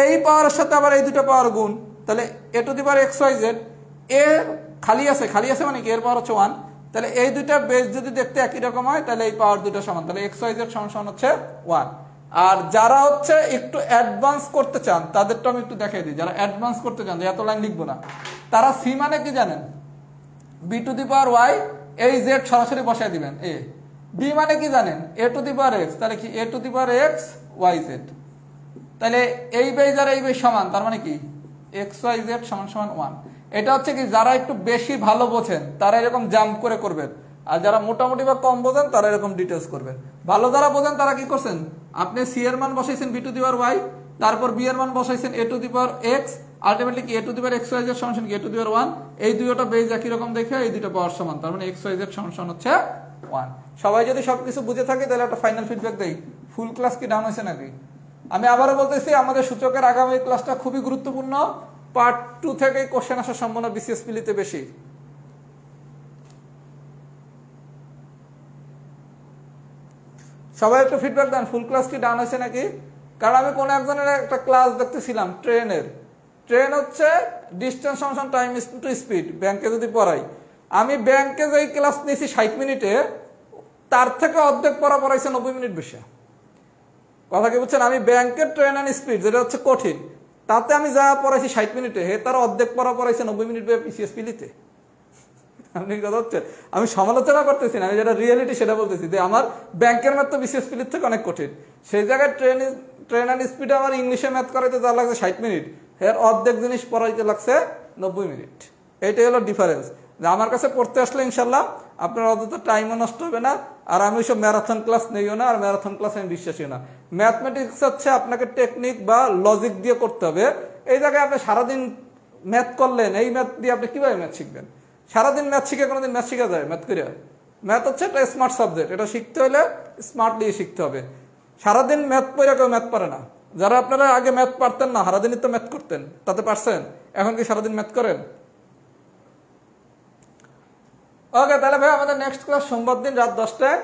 এই পাওয়ারের সাথে আবার এই দুটো পাওয়ার গুণ, তাহলে a to the power x y z. A খালি আছে, খালি আছে মানে কি এর পাওয়ার হচ্ছে 1। তাহলে এই দুইটা বেস যদি দেখতে একই রকম হয় তাহলে এই পাওয়ার দুটো সমান, তাহলে এক্স ওয়াই জেড সমান সমান হচ্ছে 1। আর যারা হচ্ছে একটু অ্যাডভান্স করতে চান তাদেরটা আমি একটু দেখাই দিই। যারা অ্যাডভান্স করতে চান, এত লাইন লিখবো না, তারা সি মানে কি জানেন? B to the power y, এই জেড সরাসরি বসাই দিবেন এ। বি মানে কি জানেন? এ টু দি পাওয়ার এক্স, তাহলে কি a to the power x y z. তাহলে এই বেজ আর এই বেজ সমান, তার মানে কি এক্স ওয়াই জেড সমান সমান 1। এটা হচ্ছে কি যারা একটু বেশি ভালো বোঝেন তারা এরকম জাম্প করে করবেন, আর যারা মোটামুটি বা কম বোঝেন তারা এরকম ডিটেলস করবেন। ভালো যারা বোঝেন তারা কি করছেন? আপনি সি এর মান বসাইছেন b to the power y, তারপর বি এর মান বসাইছেন a to the power x, ultimately কি a to the power x y z সমান কি এ টু দি পাওয়ার 1। এই দুইটা বেজ একই রকম দেখে এই দুটো পাওয়ার সমান, তার মানে এক্স ওয়াই জেড সমান সমান হচ্ছে 1। সবাই যদি সবকিছু বুঝে থাকে তাহলে একটা ফাইনাল ফিডব্যাক দেই, ফুল ক্লাস কি ডাউন হয়েছে নাকি? আমি আবারও বলতেছি, আমাদের সূচকের আগামী ক্লাসটা খুবই গুরুত্বপূর্ণ। পার্ট 2 থেকে কোশ্চেন আসার সম্ভাবনা বিসিএস পিলিতে বেশি। সবাই একটু ফিডব্যাক দেন, ফুল ক্লাস কি ডাউন হয়েছে নাকি? কারণ আমি কোন একজনের একটা ক্লাস দেখতেছিলাম ট্রেনের, ট্রেন হচ্ছে ডিস্টেন্স সমান টাইম টু স্পিড, ব্যাংকে যদি পড়াই, আমি ব্যাংকে যে ক্লাস নিয়েছি 60 মিনিটে, তার থেকে অর্ধেক পড়া পড়াইছে 90 মিনিট বেশি। কথা কি বুঝছেন? আমি ব্যাংকের ট্রেন অ্যান্ড স্পিড যেটা হচ্ছে কঠিন, তাতে আমি যা পড়াইছি 60 মিনিটে, তার অর্ধেক পড়া পড়াইছে 90 মিনিট পিসিএস পিলিতে। আপনি কথা হচ্ছে, আমি সমালোচনা করতেছি না, আমি যেটা রিয়েলিটি সেটা বলতেছি, যে আমার ব্যাংকের ম্যাথ তো বিসিএস পিলির থেকে অনেক কঠিন। সেই জায়গায় ট্রেন অ্যান্ড স্পিডে আমার ইংলিশে ম্যাথ করাইতে যা লাগছে 60 মিনিট, এর অর্ধেক জিনিস পড়াইতে লাগছে 90 মিনিট। এইটাই হলো ডিফারেন্স। যে আমার কাছে পড়তে আসলে ইনশাল্লাহ আপনার অযথা টাইমও নষ্ট হবে না, আর আমি ওইসব ম্যারাথন ক্লাস নেইও না, আর ম্যারাথন ক্লাস আমি বিশ্বাসীও না। ম্যাথমেটিক্স হচ্ছে আপনাকে টেকনিক বা লজিক দিয়ে করতে হবে। এই জায়গায় আপনি সারাদিন ম্যাথ করলেন, এই ম্যাথ দিয়ে আপনি কিভাবে ম্যাথ শিখবেন? সারাদিন ম্যাথ শিখে কোনোদিন ম্যাথ শিখা যায়? ম্যাথ করে? ম্যাথ হচ্ছে একটা স্মার্ট সাবজেক্ট, এটা শিখতে হলে স্মার্টলি শিখতে হবে। সারাদিন ম্যাথ পড়ে কেউ ম্যাথ পারে না। যারা আপনারা আগে ম্যাথ পারতেন না, সারাদিনই তো ম্যাথ করতেন, তাতে পারছেন, এখন কি সারাদিন ম্যাথ করেন? ওকে, তাহলে ভাই আমাদের নেক্সট ক্লাস সোমবার দিন রাত 10টায়,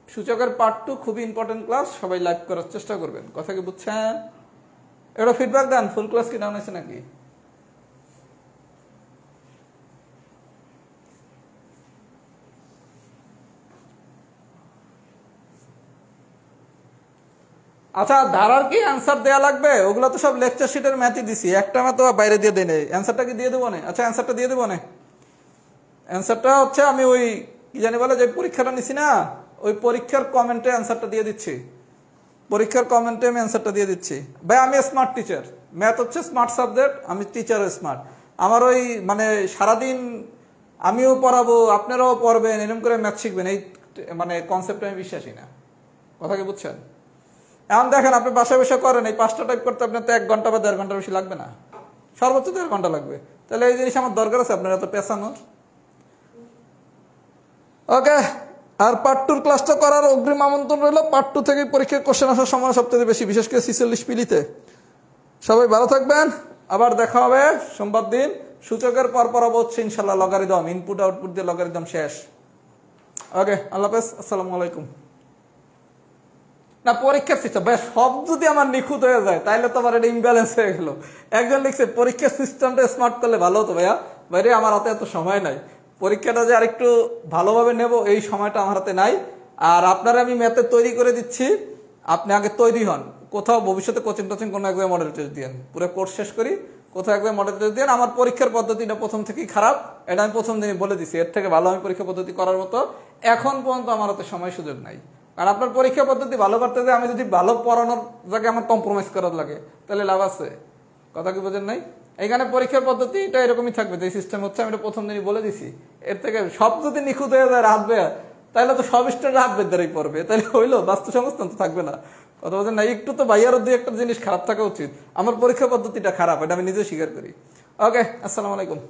সূচকের পার্ট 2, খুবই ইম্পর্টেন্ট ক্লাস, সবাই লাইভ করার চেষ্টা করবেন। কথা কি বুঝছেন? এটা ফিডব্যাক দেন, ফুল ক্লাস কি ডাউন হয়েছে নাকি? আচ্ছা, ধারার কি অ্যান্সার দেওয়া লাগবে? ওগুলো তো সব লেকচার শিটের ম্যাথই দিছি, একটা ম্যাথ বাইরে দিয়ে দেয় নেই। অ্যান্সারটা কি দিয়ে দেবো না? আচ্ছা, অ্যান্সারটা দিয়ে দেবো না। অ্যান্সারটা হচ্ছে আমি ওই কি জানি বলে যে পরীক্ষাটা নিছি না, ওই পরীক্ষার কমেন্টে অ্যান্সারটা দিয়ে দিচ্ছি। পরীক্ষার কমেন্টে আমি অ্যান্সারটা দিয়ে দিচ্ছি। ভাই আমি স্মার্ট টিচার, ম্যাথ হচ্ছে স্মার্ট সাবজেক্ট, আমি টিচারও স্মার্ট। আমার ওই মানে সারাদিন আমিও পড়াবো আপনারাও পড়বেন এরকম করে ম্যাথ শিখবেন, এই মানে কনসেপ্টে আমি বিশ্বাসী না। কথা কি বুঝছেন? এখন দেখেন, আপনি বাসায় বসে করেন, এই 5টা টাইপ করতে আপনার তো 1 ঘন্টা বা 1.5 ঘন্টা বেশি লাগবে না। সর্বোচ্চ 1.5 ঘন্টা লাগবে। তাহলে এই জিনিস আমার দরকার আছে আপনার এত পেছানোর? ওকে, আর পার্ট 2 ক্লাসটা করার অগ্রিম আমন্ত্রণ রইল। পার্ট 2 থেকে পরীক্ষার কোশ্চেন আসার সম্ভাবনা সবথেকে বেশি, বিশেষ করে 46 পিলিতে। সবাই ভালো থাকবেন, আবার দেখা হবে সোমবার দিন। সূচকের পর পড়াবো হচ্ছে ইনশাল্লাহ লগারিদম, ইনপুট আউটপুট দিয়ে লগারিদম শেষ। ওকে, আল্লাহ হাফেজ, আসসালামু আলাইকুম। না, পরীক্ষার সিস্টেম ভাই সব যদি আমার নিখুঁত হয়ে যায় তাহলে তো আমার এটা ইমব্যালেন্স হয়ে গেল। একজন লিখছে পরীক্ষার সিস্টেমটা স্মার্ট করলে ভালো হতো। ভাইয়া বাইরে আমার হাতে এত সময় নাই, পরীক্ষাটা যে আরেকটু ভালোভাবে নেব এই সময়টা আমার হাতে নাই। আর আপনারা আমি ম্যাথে তৈরি করে দিচ্ছি, আপনি আগে তৈরি হন। কোথাও ভবিষ্যতে কোচিং টোচিং কোনো একবার মডেল টেস্ট দিয়েন, পুরো কোর্স শেষ করি কোথাও একবার মডেল টেস্ট দিয়েন। আমার পরীক্ষার পদ্ধতিটা প্রথম থেকেই খারাপ, এটা আমি প্রথম দিনই বলে দিচ্ছি। এর থেকে ভালো আমি পরীক্ষা পদ্ধতি করার মতো এখন পর্যন্ত আমার হাতে সময় সুযোগ নাই। কারণ আপনার পরীক্ষা পদ্ধতি ভালো করতে যে আমি যদি ভালো পড়ানোর জায়গায় আমার কম্প্রোমাইজ করার লাগে তাহলে লাভ আছে? কথা কি বোঝেন নাই? এখানে পরীক্ষার পদ্ধতি এটা এরকমই থাকবে, যে সিস্টেম হচ্ছে আমি এটা প্রথম দিনই বলে দিছি। এর থেকে সব যদি নিখুঁত হয়ে যায় রাত বেয়া, তাহলে তো সব স্টুডেন্ট রাত বেদারাই পড়বে, তাহলে হইলো বাস্তু সংস্থান তো থাকবে না। কথা বোঝেন না? একটু তো ভাইয়ারও দুই একটা জিনিস খারাপ থাকা উচিত। আমার পরীক্ষা পদ্ধতিটা খারাপ, এটা আমি নিজে স্বীকার করি। ওকে, আসসালামু আলাইকুম।